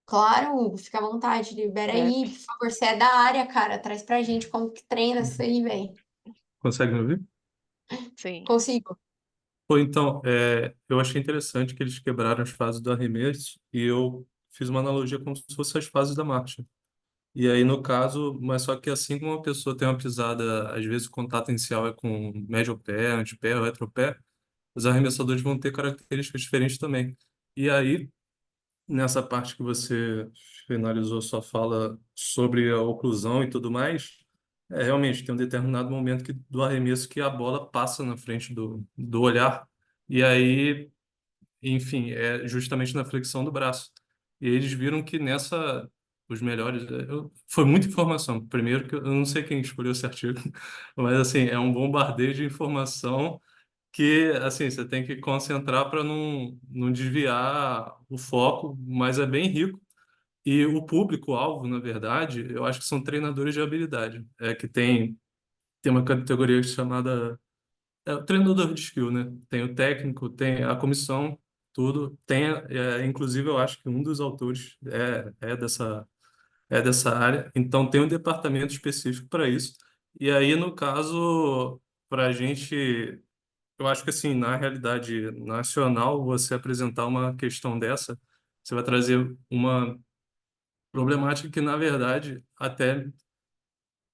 Speaker 2: claro, Hugo, fica à vontade, libera
Speaker 1: É,
Speaker 2: aí, por favor, você é da área, cara, traz pra gente como que treina isso aí, velho.
Speaker 4: Consegue me ouvir?
Speaker 1: sim.
Speaker 2: Consigo.
Speaker 4: Ou então, eu achei interessante que eles quebraram as fases do arremesso e eu fiz uma analogia como se fossem as fases da marcha. E aí, no caso, mas só que assim como uma pessoa tem uma pisada, às vezes o contato inicial é com médio pé, antepé ou retropé, os arremessadores vão ter características diferentes também. E aí, nessa parte que você finalizou sua fala sobre a oclusão e tudo mais, realmente tem um determinado momento do arremesso que a bola passa na frente do olhar, e aí, enfim, é justamente na flexão do braço. E eles viram que os melhores, foi muita informação. Primeiro que eu não sei quem escolheu esse artigo, mas assim, é um bombardeio de informação que assim você tem que concentrar para não desviar o foco, mas é bem rico. E o público-alvo, na verdade, eu acho que são treinadores de habilidade. Que tem uma categoria chamada o treinador de skill, né? Tem o técnico, tem a comissão, tudo. Inclusive, eu acho que um dos autores é dessa área. Então, tem um departamento específico para isso. E aí, no caso, para a gente. Eu acho que assim, na realidade nacional, você apresentar uma questão dessa, você vai trazer uma problemática que, na verdade, até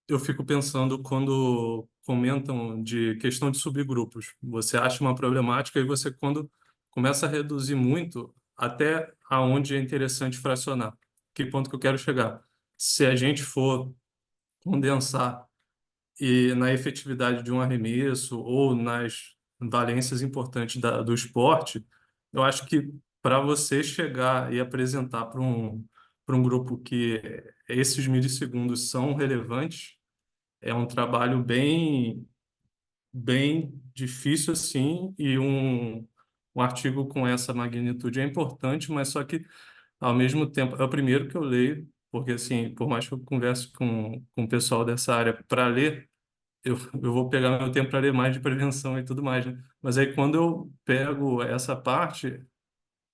Speaker 4: eu fico pensando quando comentam de questão de subgrupos. Você acha uma problemática e você, quando começa a reduzir muito, até aonde é interessante fracionar. Que ponto que eu quero chegar? Se a gente for condensar e na efetividade de um arremesso ou nas valências importantes do esporte, eu acho que para você chegar e apresentar para um grupo que esses milissegundos são relevantes, é um trabalho bem difícil assim, e um artigo com essa magnitude é importante, mas só que ao mesmo tempo é o primeiro que eu leio, porque assim, por mais que eu converse com o pessoal dessa área para ler, eu vou pegar meu tempo para ler mais de prevenção e tudo mais, né? Mas aí quando eu pego essa parte,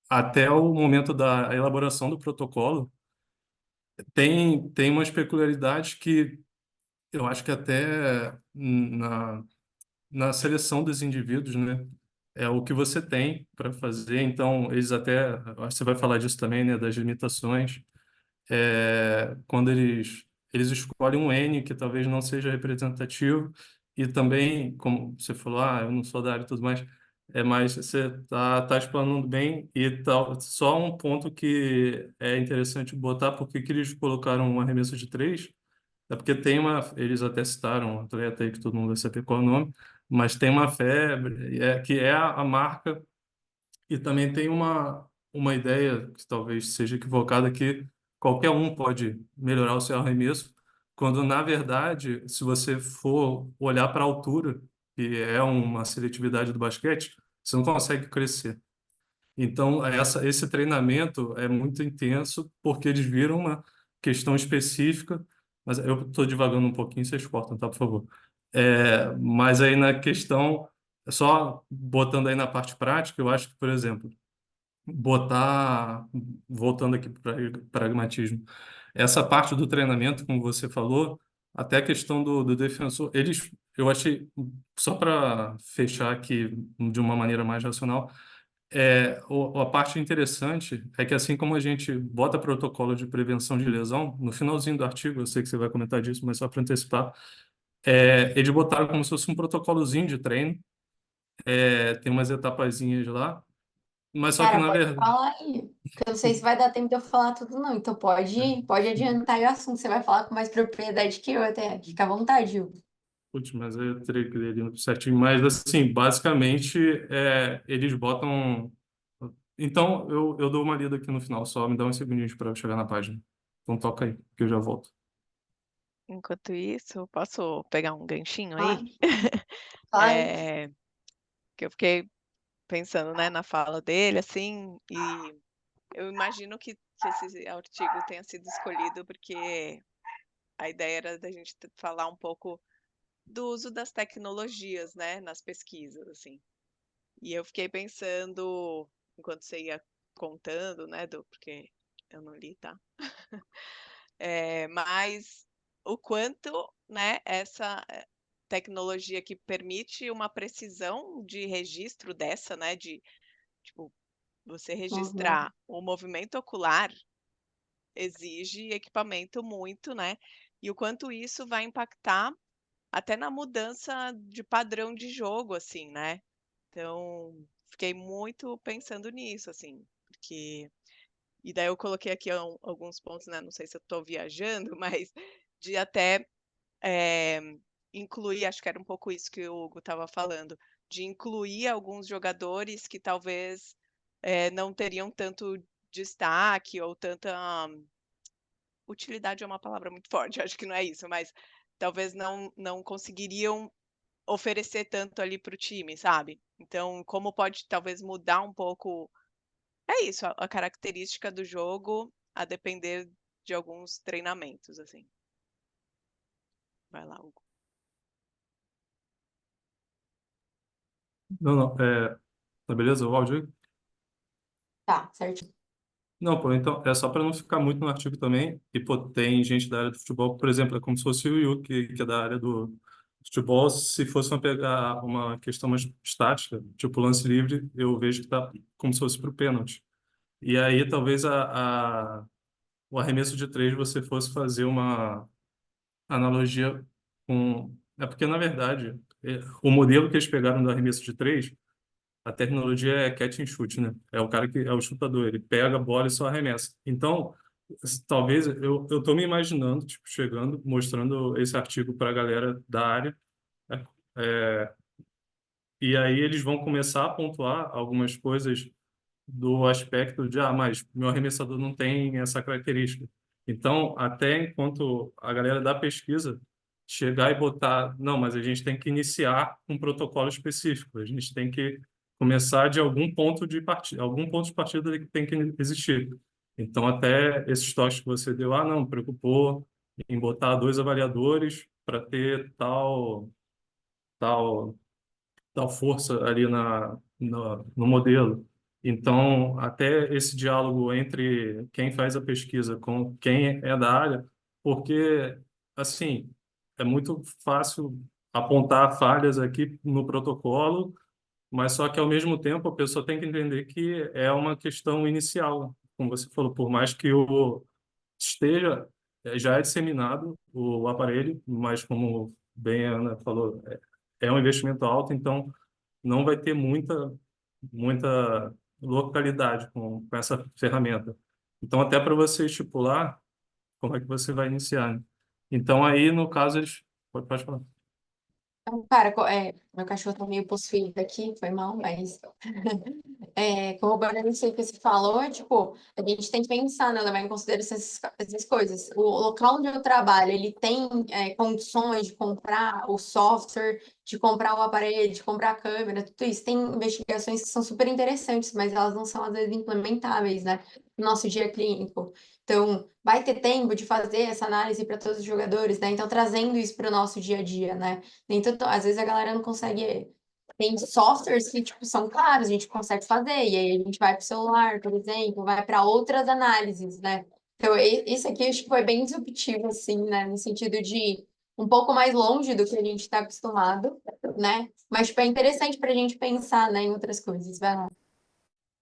Speaker 4: até o momento da elaboração do protocolo, tem umas peculiaridades que eu acho que até na seleção dos indivíduos, né? É o que você tem para fazer. Então, eles até, acho que você vai falar disso também, né? Das limitações. Quando eles escolhem um N que talvez não seja representativo, e também, como você falou, eu não sou da área e tudo mais, mas você tá explanando bem, e tal. Só um ponto que é interessante botar, porque que eles colocaram um arremesso de três, é porque eles até citaram um atleta aí que todo mundo vai saber qual é o nome, mas tem uma febre, que é a marca, e também tem uma ideia que talvez seja equivocada, que qualquer um pode melhorar o seu arremesso, quando na verdade, se você for olhar para a altura, que é uma seletividade do basquete, você não consegue crescer. Então, esse treinamento é muito intenso porque eles viram uma questão específica, mas eu estou divagando um pouquinho, vocês cortam, tá, por favor? Mas aí na questão, só botando aí na parte prática, eu acho que, por exemplo, botar, voltando aqui para pragmatismo, essa parte do treinamento, como você falou, até a questão do defensor, eu achei, só para fechar aqui de uma maneira mais racional, a parte interessante é que assim como a gente bota protocolo de prevenção de lesão, no finalzinho do artigo, eu sei que você vai comentar disso, mas só para antecipar, eles botaram como se fosse um protocolozinho de treino, tem umas etapazinhas lá, mas só que
Speaker 2: Cara,
Speaker 4: na
Speaker 2: pode
Speaker 4: verdade,
Speaker 2: falar aí. Porque eu não sei se vai dar tempo de eu falar tudo, não. Então pode adiantar aí o assunto. Você vai falar com mais propriedade que eu até. Fica à vontade, Hugo.
Speaker 4: putz, mas eu teria que ler ali certinho, mas assim, basicamente, eles botam. Então, eu dou uma lida aqui no final, só me dá uns segundinhos para eu chegar na página. Então toca aí, que eu já volto.
Speaker 1: Enquanto isso, posso pegar um ganchinho
Speaker 2: Claro,
Speaker 1: aí?
Speaker 2: claro.
Speaker 1: É, que eu fiquei pensando, né, na fala dele, assim, e eu imagino que esse artigo tenha sido escolhido porque a ideia era da gente falar um pouco do uso das tecnologias, né, nas pesquisas, assim. E eu fiquei pensando, enquanto você ia contando, né, porque eu não li, tá? Mas o quanto, né, essa tecnologia que permite uma precisão de registro dessa, né, de, tipo, você
Speaker 2: Uhum.
Speaker 1: registrar o movimento ocular exige equipamento muito, né? E o quanto isso vai impactar até na mudança de padrão de jogo, assim, né? Então, fiquei muito pensando nisso, assim, porque. E daí eu coloquei aqui alguns pontos, né? Não sei se eu estou viajando, mas de até incluir, acho que era um pouco isso que o Hugo estava falando, de incluir alguns jogadores que talvez não teriam tanto destaque ou tanta utilidade é uma palavra muito forte, acho que não é isso, mas talvez não conseguiriam oferecer tanto ali para o time, sabe? Então, como pode talvez mudar um pouco, é isso, a característica do jogo a depender de alguns treinamentos, assim. Vai lá, Hugo.
Speaker 4: Não, não, tá beleza? O áudio aí?
Speaker 2: Tá, certo.
Speaker 4: Não, pô, então, é só para não ficar muito no artigo também, e, pô, tem gente da área do futebol, por exemplo, é como se fosse o Yu, que é da área do futebol, se fosse pegar uma questão mais estática, tipo lance livre, eu vejo que tá como se fosse para o pênalti. E aí, talvez o arremesso de três você fosse fazer uma analogia com... É porque, na verdade, o modelo que eles pegaram do arremesso de três, a tecnologia é catch and shoot, né? É o cara que é o chutador, ele pega a bola e só arremessa. Então, talvez eu tô me imaginando, tipo, chegando, mostrando esse artigo para a galera da área, né? E aí eles vão começar a pontuar algumas coisas do aspecto de, mas meu arremessador não tem essa característica. Então, até enquanto a galera da pesquisa chegar e botar, não, mas a gente tem que iniciar um protocolo específico, a gente tem que começar de algum ponto de partida, algum ponto de partida que tem que existir. Então, até esses toques que você deu, não, preocupou em botar dois avaliadores para ter tal tal força ali no modelo. Então, até esse diálogo entre quem faz a pesquisa com quem é da área, porque, assim, é muito fácil apontar falhas aqui no protocolo, mas só que, ao mesmo tempo, a pessoa tem que entender que é uma questão inicial. Como você falou, por mais que o esteja, já é disseminado o aparelho, mas como bem a Ana falou, é um investimento alto, então não vai ter muita localidade com essa ferramenta. Então, até para você estipular como é que você vai iniciar, né? Então, aí, no caso, eles... Pode falar.
Speaker 2: Então, cara, meu cachorro tá meio possuído aqui, foi mal, mas corroborando isso aí que você falou, tipo, a gente tem que pensar, né, levar em consideração essas coisas. O local onde eu trabalho, ele tem condições de comprar o software, de comprar o aparelho, de comprar a câmera, tudo isso. Tem investigações que são super interessantes, mas elas não são, às vezes, implementáveis, né, no nosso dia clínico. Então, vai ter tempo de fazer essa análise para todos os jogadores, né? Então, trazendo isso para o nosso dia a dia, né? Nem tanto, às vezes a galera não consegue. Tem softwares que, tipo, são caros, a gente consegue fazer, e aí a gente vai para o celular, por exemplo, vai para outras análises, né? Então, isso aqui acho que foi bem disruptivo, assim, né? No sentido de um pouco mais longe do que a gente está acostumado, né? Mas, tipo, é interessante para a gente pensar, né, em outras coisas. Vai lá.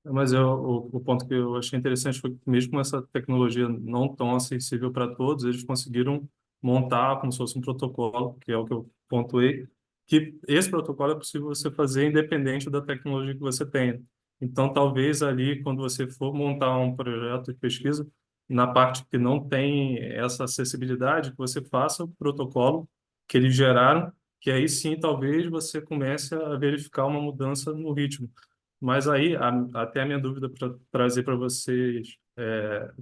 Speaker 4: Mas o ponto que eu achei interessante foi que mesmo com essa tecnologia não tão acessível para todos, eles conseguiram montar como se fosse um protocolo, que é o que eu pontuei, que esse protocolo é possível você fazer independente da tecnologia que você tenha. Então, talvez ali, quando você for montar um projeto de pesquisa, na parte que não tem essa acessibilidade, que você faça o protocolo que eles geraram, que aí sim, talvez você comece a verificar uma mudança no ritmo. Mas aí, até a minha dúvida para trazer para vocês,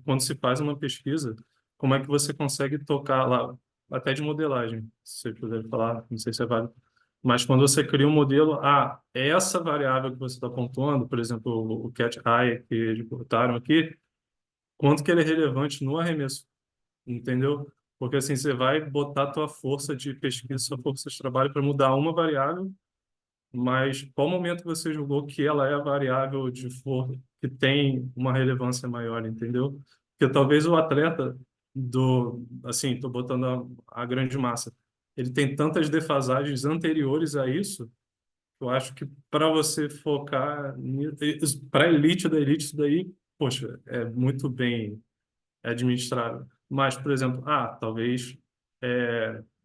Speaker 4: quando se faz uma pesquisa, como é que você consegue tocar lá, até de modelagem, se você puder falar, não sei se é válido, mas quando você cria um modelo, essa variável que você está pontuando, por exemplo, o cat eye que eles botaram aqui, quanto que ele é relevante no arremesso, entendeu? Porque assim, você vai botar a tua força de pesquisa, sua força de trabalho para mudar uma variável, mas qual momento você julgou que ela é a variável de força que tem uma relevância maior, entendeu? Porque talvez o atleta assim, estou botando a grande massa, ele tem tantas defasagens anteriores a isso, eu acho que para você focar para a elite da elite, isso daí, poxa, é muito bem administrado. Mas, por exemplo, talvez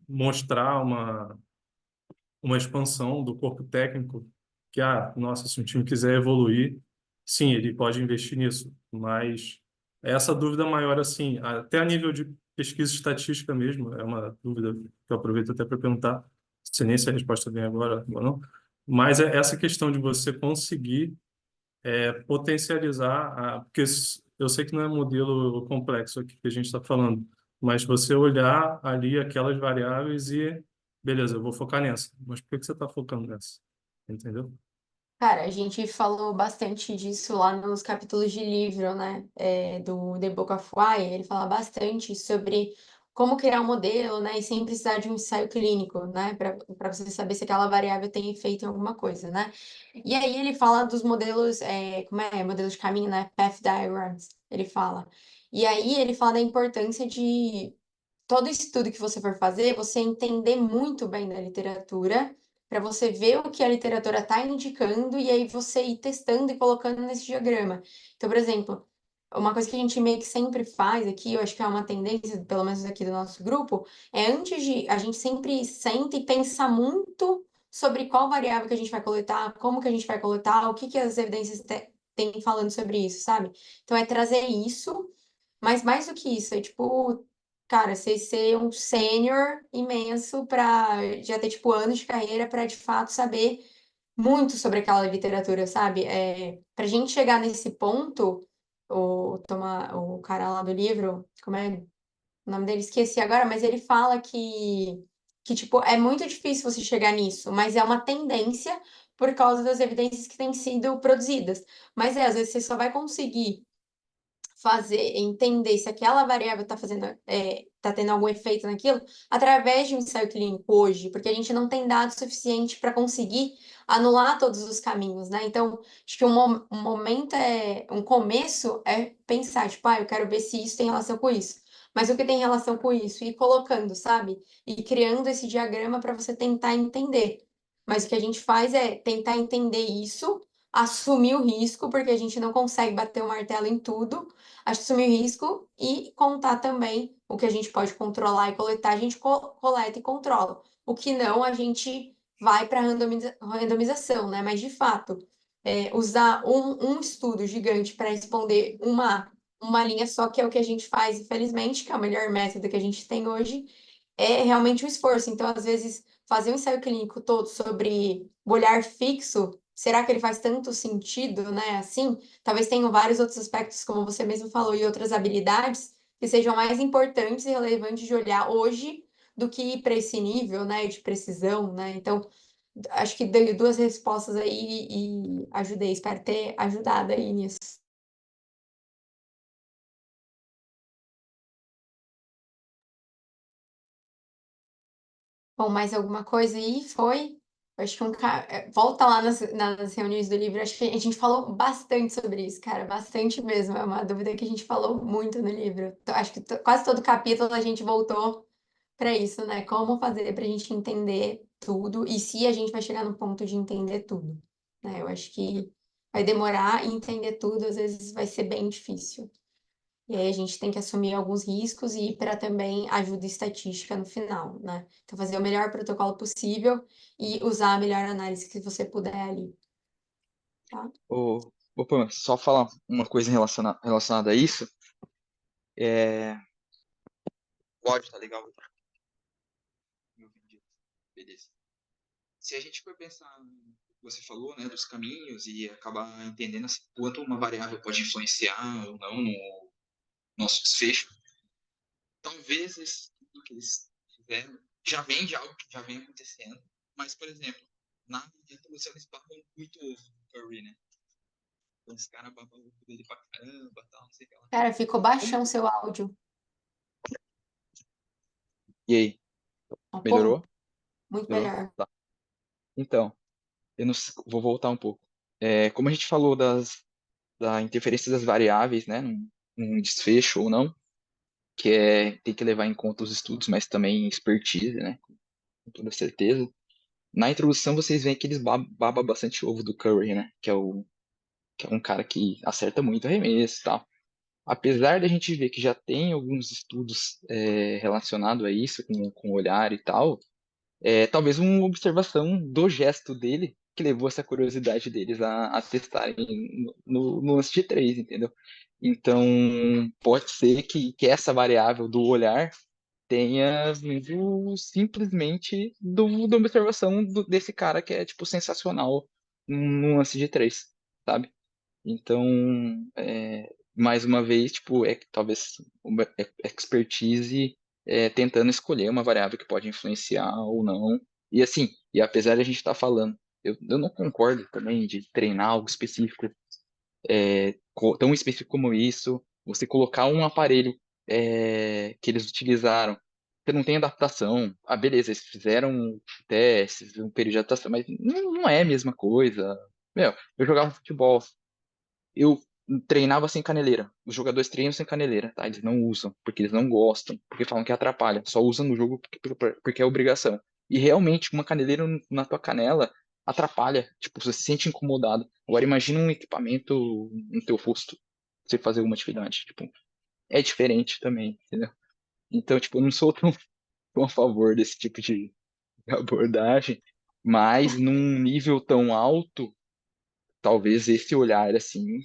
Speaker 4: mostrar uma expansão do corpo técnico, que, nossa, se um time quiser evoluir, sim, ele pode investir nisso, mas essa dúvida maior, assim, até a nível de pesquisa estatística mesmo, é uma dúvida que eu aproveito até para perguntar, se nem se a resposta vem agora ou não, mas é essa questão de você conseguir potencializar, porque eu sei que não é um modelo complexo aqui que a gente está falando, mas você olhar ali aquelas variáveis e, beleza, eu vou focar nessa. Mas por que que você está focando nessa? Entendeu?
Speaker 2: Cara, a gente falou bastante disso lá nos capítulos de livro, né? Do The Book of Why. Ele fala bastante sobre como criar um modelo, né? E sem precisar de um ensaio clínico, né? Para você saber se aquela variável tem efeito em alguma coisa, né? E aí ele fala dos modelos, como é? Modelos de caminho, né? Path diagrams, ele fala. E aí ele fala da importância de todo estudo que você for fazer, você entender muito bem da literatura, para você ver o que a literatura está indicando e aí você ir testando e colocando nesse diagrama. Então, por exemplo, uma coisa que a gente meio que sempre faz aqui, eu acho que é uma tendência, pelo menos aqui do nosso grupo, é antes de a gente sempre senta e pensa muito sobre qual variável que a gente vai coletar, como que a gente vai coletar, o que que as evidências têm falando sobre isso, sabe? Então é trazer isso, mas mais do que isso, é tipo, cara, você ser um sênior imenso para já ter, tipo, anos de carreira para de fato saber muito sobre aquela literatura, sabe? Pra gente chegar nesse ponto, o cara lá do livro, como é o nome dele? Esqueci agora, mas ele fala que, tipo, é muito difícil você chegar nisso, mas é uma tendência por causa das evidências que têm sido produzidas. Mas às vezes você só vai conseguir fazer, entender se aquela variável está fazendo, tá tendo algum efeito naquilo, através de um ensaio clínico hoje, porque a gente não tem dados suficientes para conseguir anular todos os caminhos, né? Então, acho que um momento um começo é pensar, tipo, eu quero ver se isso tem relação com isso. Mas o que tem relação com isso? E colocando, sabe? E criando esse diagrama para você tentar entender. Mas o que a gente faz é tentar entender isso, assumir o risco, porque a gente não consegue bater o martelo em tudo, assumir o risco e contar também o que a gente pode controlar e coletar, a gente coleta e controla. O que não, a gente vai para randomização, né? Mas, de fato, usar um estudo gigante para responder uma linha só, que é o que a gente faz, infelizmente, que é o melhor método que a gente tem hoje, é realmente um esforço. Então, às vezes, fazer um ensaio clínico todo sobre o olhar fixo, será que ele faz tanto sentido, né? Assim, talvez tenham vários outros aspectos, como você mesmo falou, e outras habilidades que sejam mais importantes e relevantes de olhar hoje do que ir para esse nível, né, de precisão, né? Então, acho que dei duas respostas aí e ajudei, espero ter ajudado aí nisso. Bom, mais alguma coisa aí? Foi? Eu acho que volta lá nas reuniões do livro, acho que a gente falou bastante sobre isso, cara, bastante mesmo. É uma dúvida que a gente falou muito no livro. Acho que quase todo capítulo a gente voltou para isso, né? Como fazer para a gente entender tudo e se a gente vai chegar no ponto de entender tudo, né? Eu acho que vai demorar e entender tudo, às vezes vai ser bem difícil. E aí a gente tem que assumir alguns riscos e ir para também ajuda estatística no final, né? Então fazer o melhor protocolo possível e usar a melhor análise que você puder ali, tá?
Speaker 3: Pamela, só falar uma coisa relacionada a isso. O áudio tá legal? Beleza. Se a gente for pensar no que você falou, né, dos caminhos e acabar entendendo assim, quanto uma variável pode influenciar ou não no nosso desfecho, talvez esse tudo que eles fizeram já vem de algo que já vem acontecendo. Mas, por exemplo, na introdução eles babam muito ovo do Curry, né? Então os caras babam o ovo dele pra caramba, tal, não sei o que lá.
Speaker 2: Cara, ficou baixão seu áudio.
Speaker 3: E aí,
Speaker 2: Ó, porra,
Speaker 3: melhorou?
Speaker 2: muito
Speaker 3: Melhorou?
Speaker 2: melhor.
Speaker 3: Tá. Então, eu não sei- vou voltar um pouco. Como a gente falou da interferência das variáveis, né, num desfecho ou não, que tem que levar em conta os estudos, mas também expertise, né, com toda certeza. Na introdução vocês veem que eles babam bastante ovo do Curry, né, que é um cara que acerta muito arremesso e tal. Apesar da gente ver que já tem alguns estudos relacionados a isso, com o olhar e tal, talvez uma observação do gesto dele que levou essa curiosidade deles a testarem no lance de três, entendeu? Então, pode ser que essa variável do olhar tenha vindo simplesmente da observação desse cara que é, tipo, sensacional no lance de três, sabe? Então, mais uma vez, tipo, talvez uma expertise tentando escolher uma variável que pode influenciar ou não. E assim, e apesar de a gente estar falando, eu não concordo também de treinar algo específico, tão específico como isso, você colocar um aparelho que eles utilizaram, você não tem adaptação. Ah, beleza, eles fizeram testes, um período de adaptação, mas não é a mesma coisa. Meu, eu jogava futebol, eu treinava sem caneleira. Os jogadores treinam sem caneleira, tá? Eles não usam, porque eles não gostam, porque falam que atrapalha. Só usam no jogo porque é obrigação. E realmente, uma caneleira na tua canela atrapalha. Tipo, você se sente incomodado. Agora, imagina um equipamento no teu rosto, pra você fazer alguma atividade. Tipo, é diferente também, entendeu? Então, tipo, eu não sou tão a favor desse tipo de abordagem, mas num nível tão alto, talvez esse olhar, assim,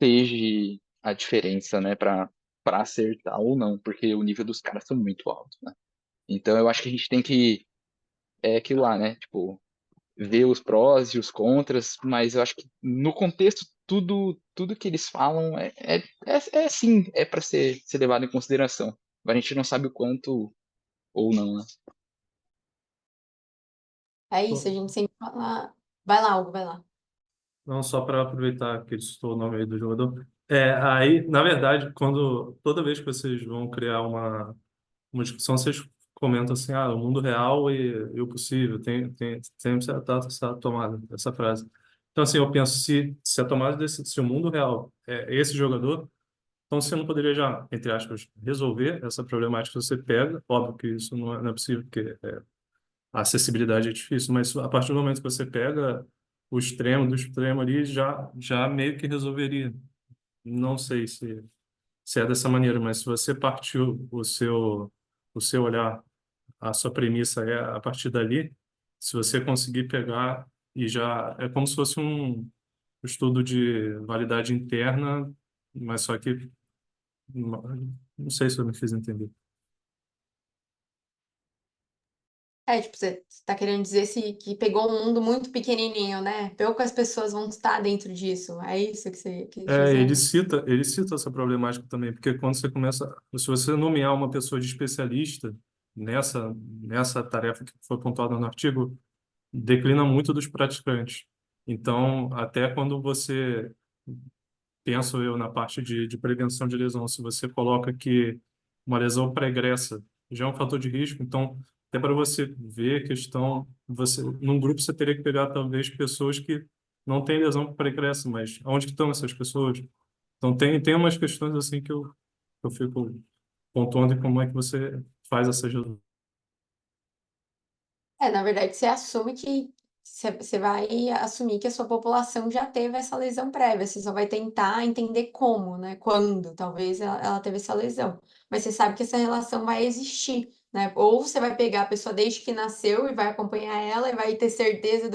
Speaker 3: seja a diferença, né, para acertar ou não, porque o nível dos caras são muito altos, né? Então eu acho que a gente tem que aquilo lá, né? Tipo, ver os prós e os contras, mas eu acho que no contexto tudo que eles falam sim, é para ser levado em consideração. Agora a gente não sabe o quanto ou não, né?
Speaker 2: É isso, a gente sempre fala. Vai lá, Hugo, vai lá.
Speaker 4: Não, só para aproveitar que ele citou o nome aí do jogador. Aí, na verdade, toda vez que vocês vão criar uma discussão, vocês comentam assim, o mundo real e o possível, tem sempre essa tomada, essa frase. Então, assim, eu penso, se a tomada se o mundo real é esse jogador, então você não poderia já, entre aspas, resolver essa problemática que você pega, óbvio que isso não é possível, porque a acessibilidade é difícil, mas a partir do momento que você pega o extremo do extremo ali, já meio que resolveria. Não sei se é dessa maneira, mas se você partiu o seu olhar, a sua premissa é a partir dali, se você conseguir pegar e já é como se fosse um estudo de validade interna, mas só que não sei se eu me fiz entender.
Speaker 2: Tipo, você tá querendo dizer que pegou um mundo muito pequenininho, né? Poucas pessoas vão estar dentro disso. É isso que você quis
Speaker 4: Ele
Speaker 2: dizer?
Speaker 4: cita essa problemática também, porque quando você começa, se você nomear uma pessoa de especialista nessa tarefa que foi pontuada no artigo, declina muito dos praticantes. Então, até quando você, penso eu, na parte de prevenção de lesão, se você coloca que uma lesão pregressa já é um fator de risco, então até para você ver a questão, num grupo você teria que pegar talvez pessoas que não têm lesão pregressa, mas onde que estão essas pessoas? Então tem umas questões assim que eu fico pontuando em como é que você faz essa gestão.
Speaker 2: Na verdade, você assume que você vai assumir que a sua população já teve essa lesão prévia. Você só vai tentar entender como, né? Quando, talvez, ela teve essa lesão. Mas você sabe que essa relação vai existir, né? Ou você vai pegar a pessoa desde que nasceu e vai acompanhar ela e vai ter certeza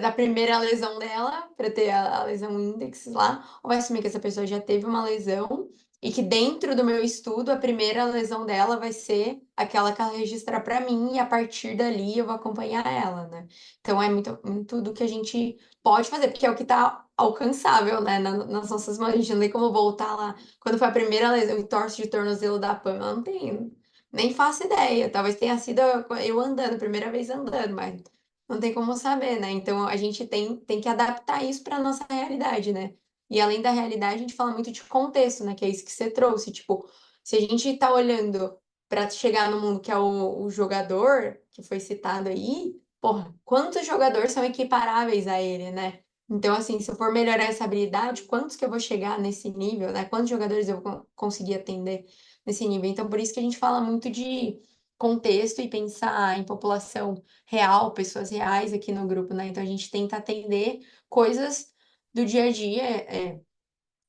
Speaker 2: da primeira lesão dela, para ter a lesão índex lá, ou vai assumir que essa pessoa já teve uma lesão e que dentro do meu estudo, a primeira lesão dela vai ser aquela que ela registrar para mim, e a partir dali eu vou acompanhar ela, né? Então é muito do que a gente pode fazer, porque é o que está alcançável, né? Nas nossas mãos. A gente não tem como voltar lá. Quando foi a primeira lesão, entorse de tornozelo da Pamela, não tem, nem faço ideia. Talvez tenha sido eu andando, primeira vez andando, mas não tem como saber, né? Então a gente tem que adaptar isso para nossa realidade, né? E além da realidade, a gente fala muito de contexto, né? Que é isso que você trouxe. Tipo, se a gente tá olhando para chegar no mundo que é o jogador, que foi citado aí, porra, quantos jogadores são equiparáveis a ele, né? Então, assim, se eu for melhorar essa habilidade, quantos que eu vou chegar nesse nível, né? Quantos jogadores eu vou conseguir atender nesse nível? Então, por isso que a gente fala muito de contexto e pensar em população real, pessoas reais aqui no grupo, né? Então, a gente tenta atender coisas do dia a dia,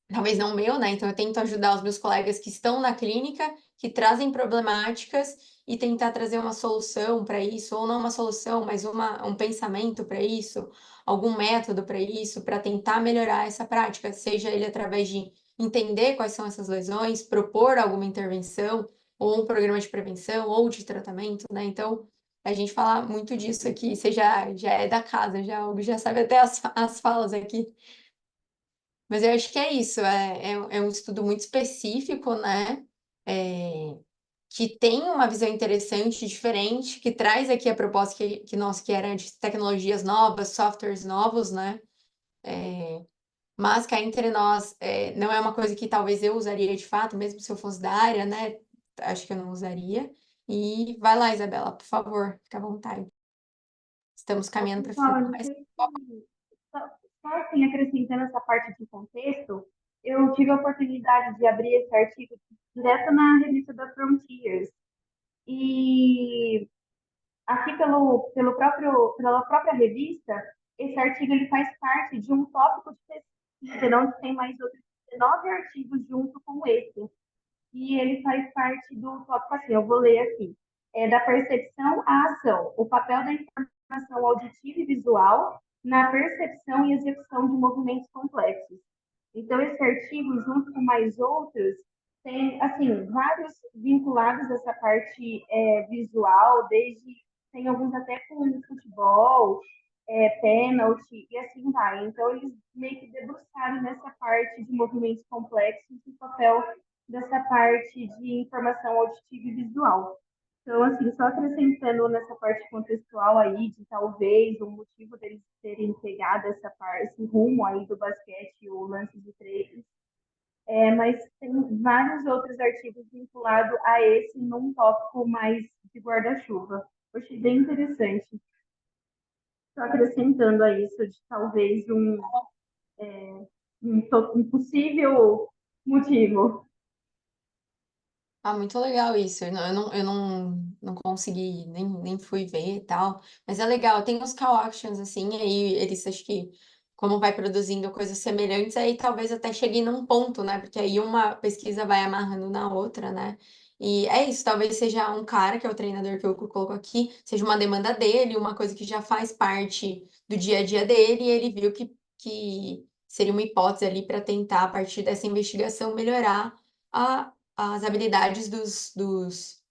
Speaker 2: talvez não o meu, né? Então eu tento ajudar os meus colegas que estão na clínica, que trazem problemáticas e tentar trazer uma solução para isso, ou não uma solução, mas um pensamento para isso, algum método para isso, para tentar melhorar essa prática, seja ele através de entender quais são essas lesões, propor alguma intervenção, ou um programa de prevenção, ou de tratamento, né? Então, a gente fala muito disso aqui, você já é da casa, já sabe até as falas aqui. Mas eu acho que é isso, é um estudo muito específico, né? É, que tem uma visão interessante, diferente, que traz aqui a proposta que era de tecnologias novas, softwares novos, né? Mas cá entre nós, não é uma coisa que talvez eu usaria de fato, mesmo se eu fosse da área, né? Acho que eu não usaria. E vai lá, Isabela, por favor, fica à vontade. Estamos caminhando para
Speaker 5: Pessoal, eu
Speaker 2: final.
Speaker 5: não sei se, só assim, acrescentando essa parte de contexto, eu tive a oportunidade de abrir esse artigo direto na revista da Frontiers. E aqui pela própria revista, esse artigo ele faz parte de um tópico de pesquisa, onde tem mais outros 19 artigos junto com esse. E ele faz parte do tópico assim, eu vou ler aqui. Da percepção à ação, o papel da informação auditiva e visual na percepção e execução de movimentos complexos. Então, esse artigo, junto com mais outros, tem, assim, vários vinculados a essa parte visual, tem alguns até com futebol, pênalti, e assim vai. Então, eles meio que debruçaram nessa parte de movimentos complexos e o papel dessa parte de informação auditiva e visual. Então, assim, só acrescentando nessa parte contextual aí, de talvez o motivo deles terem pegado essa parte, esse rumo aí do basquete, o lance de três, mas tem vários outros artigos vinculados a esse num tópico mais de guarda-chuva. Eu achei bem interessante. Só acrescentando a isso de talvez um possível motivo.
Speaker 2: Muito legal isso. Eu não consegui, nem fui ver e tal. Mas é legal, tem os call actions assim, aí eles acho que, como vai produzindo coisas semelhantes, aí talvez até chegue num ponto, né? Porque aí uma pesquisa vai amarrando na outra, né? E é isso, talvez seja um cara, que é o treinador que eu coloco aqui, seja uma demanda dele, uma coisa que já faz parte do dia a dia dele, e ele viu que seria uma hipótese ali para tentar, a partir dessa investigação, melhorar as habilidades dos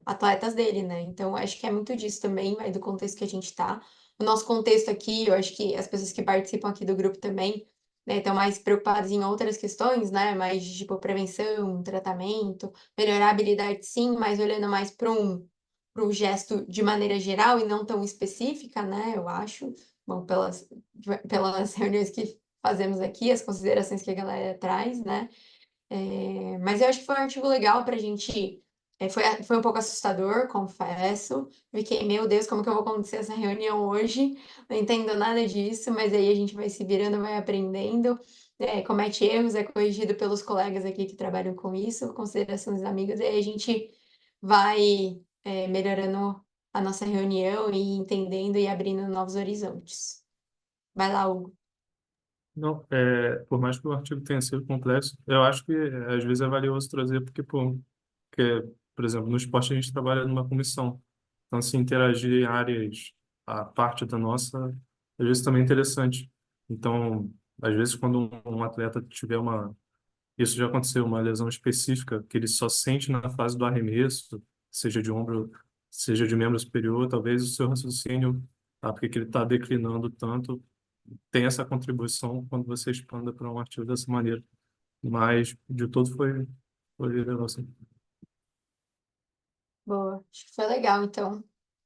Speaker 2: atletas dele, né? Então, acho que é muito disso também, vai do contexto que a gente tá. O nosso contexto aqui, eu acho que as pessoas que participam aqui do grupo também, né, estão mais preocupadas em outras questões, né? Mais tipo prevenção, tratamento, melhorar a habilidade sim, mas olhando mais para um gesto de maneira geral e não tão específica, né? Eu acho. Bom, pelas reuniões que fazemos aqui, as considerações que a galera traz, né? Mas eu acho que foi um artigo legal para a gente Foi um pouco assustador, confesso. Fiquei, meu Deus, como que eu vou acontecer essa reunião hoje? Não entendo nada disso, mas aí a gente vai se virando, vai aprendendo, comete erros, é corrigido pelos colegas aqui que trabalham com isso, considerações amigas, e aí a gente vai melhorando a nossa reunião e entendendo e abrindo novos horizontes. Vai lá, Hugo.
Speaker 4: Não, por mais que o artigo tenha sido complexo, eu acho que às vezes é valioso trazer, por exemplo, no esporte a gente trabalha numa comissão. Então, se interagir em áreas, a parte da nossa, às vezes também é interessante. Então, às vezes, quando um atleta tiver isso já aconteceu, uma lesão específica, que ele só sente na fase do arremesso, seja de ombro, seja de membro superior, talvez o seu raciocínio, porque que ele está declinando tanto, tem essa contribuição quando você expanda para um artigo dessa maneira. Mas, de todo, foi legal, assim.
Speaker 2: Boa, acho que foi legal, então.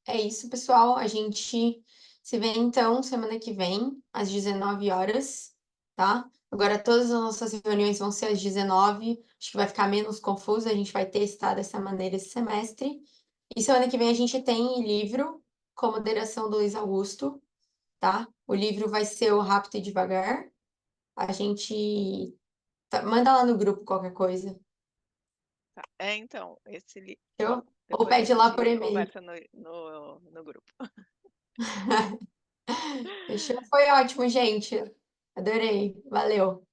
Speaker 2: É isso, pessoal. A gente se vê então semana que vem, às 19 horas, tá? Agora todas as nossas reuniões vão ser às 19, acho que vai ficar menos confuso, a gente vai testar dessa maneira esse semestre. E semana que vem a gente tem livro com moderação do Luiz Augusto, tá? O livro vai ser o Rápido e Devagar. A gente manda lá no grupo qualquer coisa.
Speaker 1: Tá. Então, esse livro.
Speaker 2: Ou
Speaker 1: Depois a
Speaker 2: pede lá por
Speaker 1: gente
Speaker 2: e-mail.
Speaker 1: conversa no grupo.
Speaker 2: Fechou? Foi ótimo, gente. Adorei. Valeu.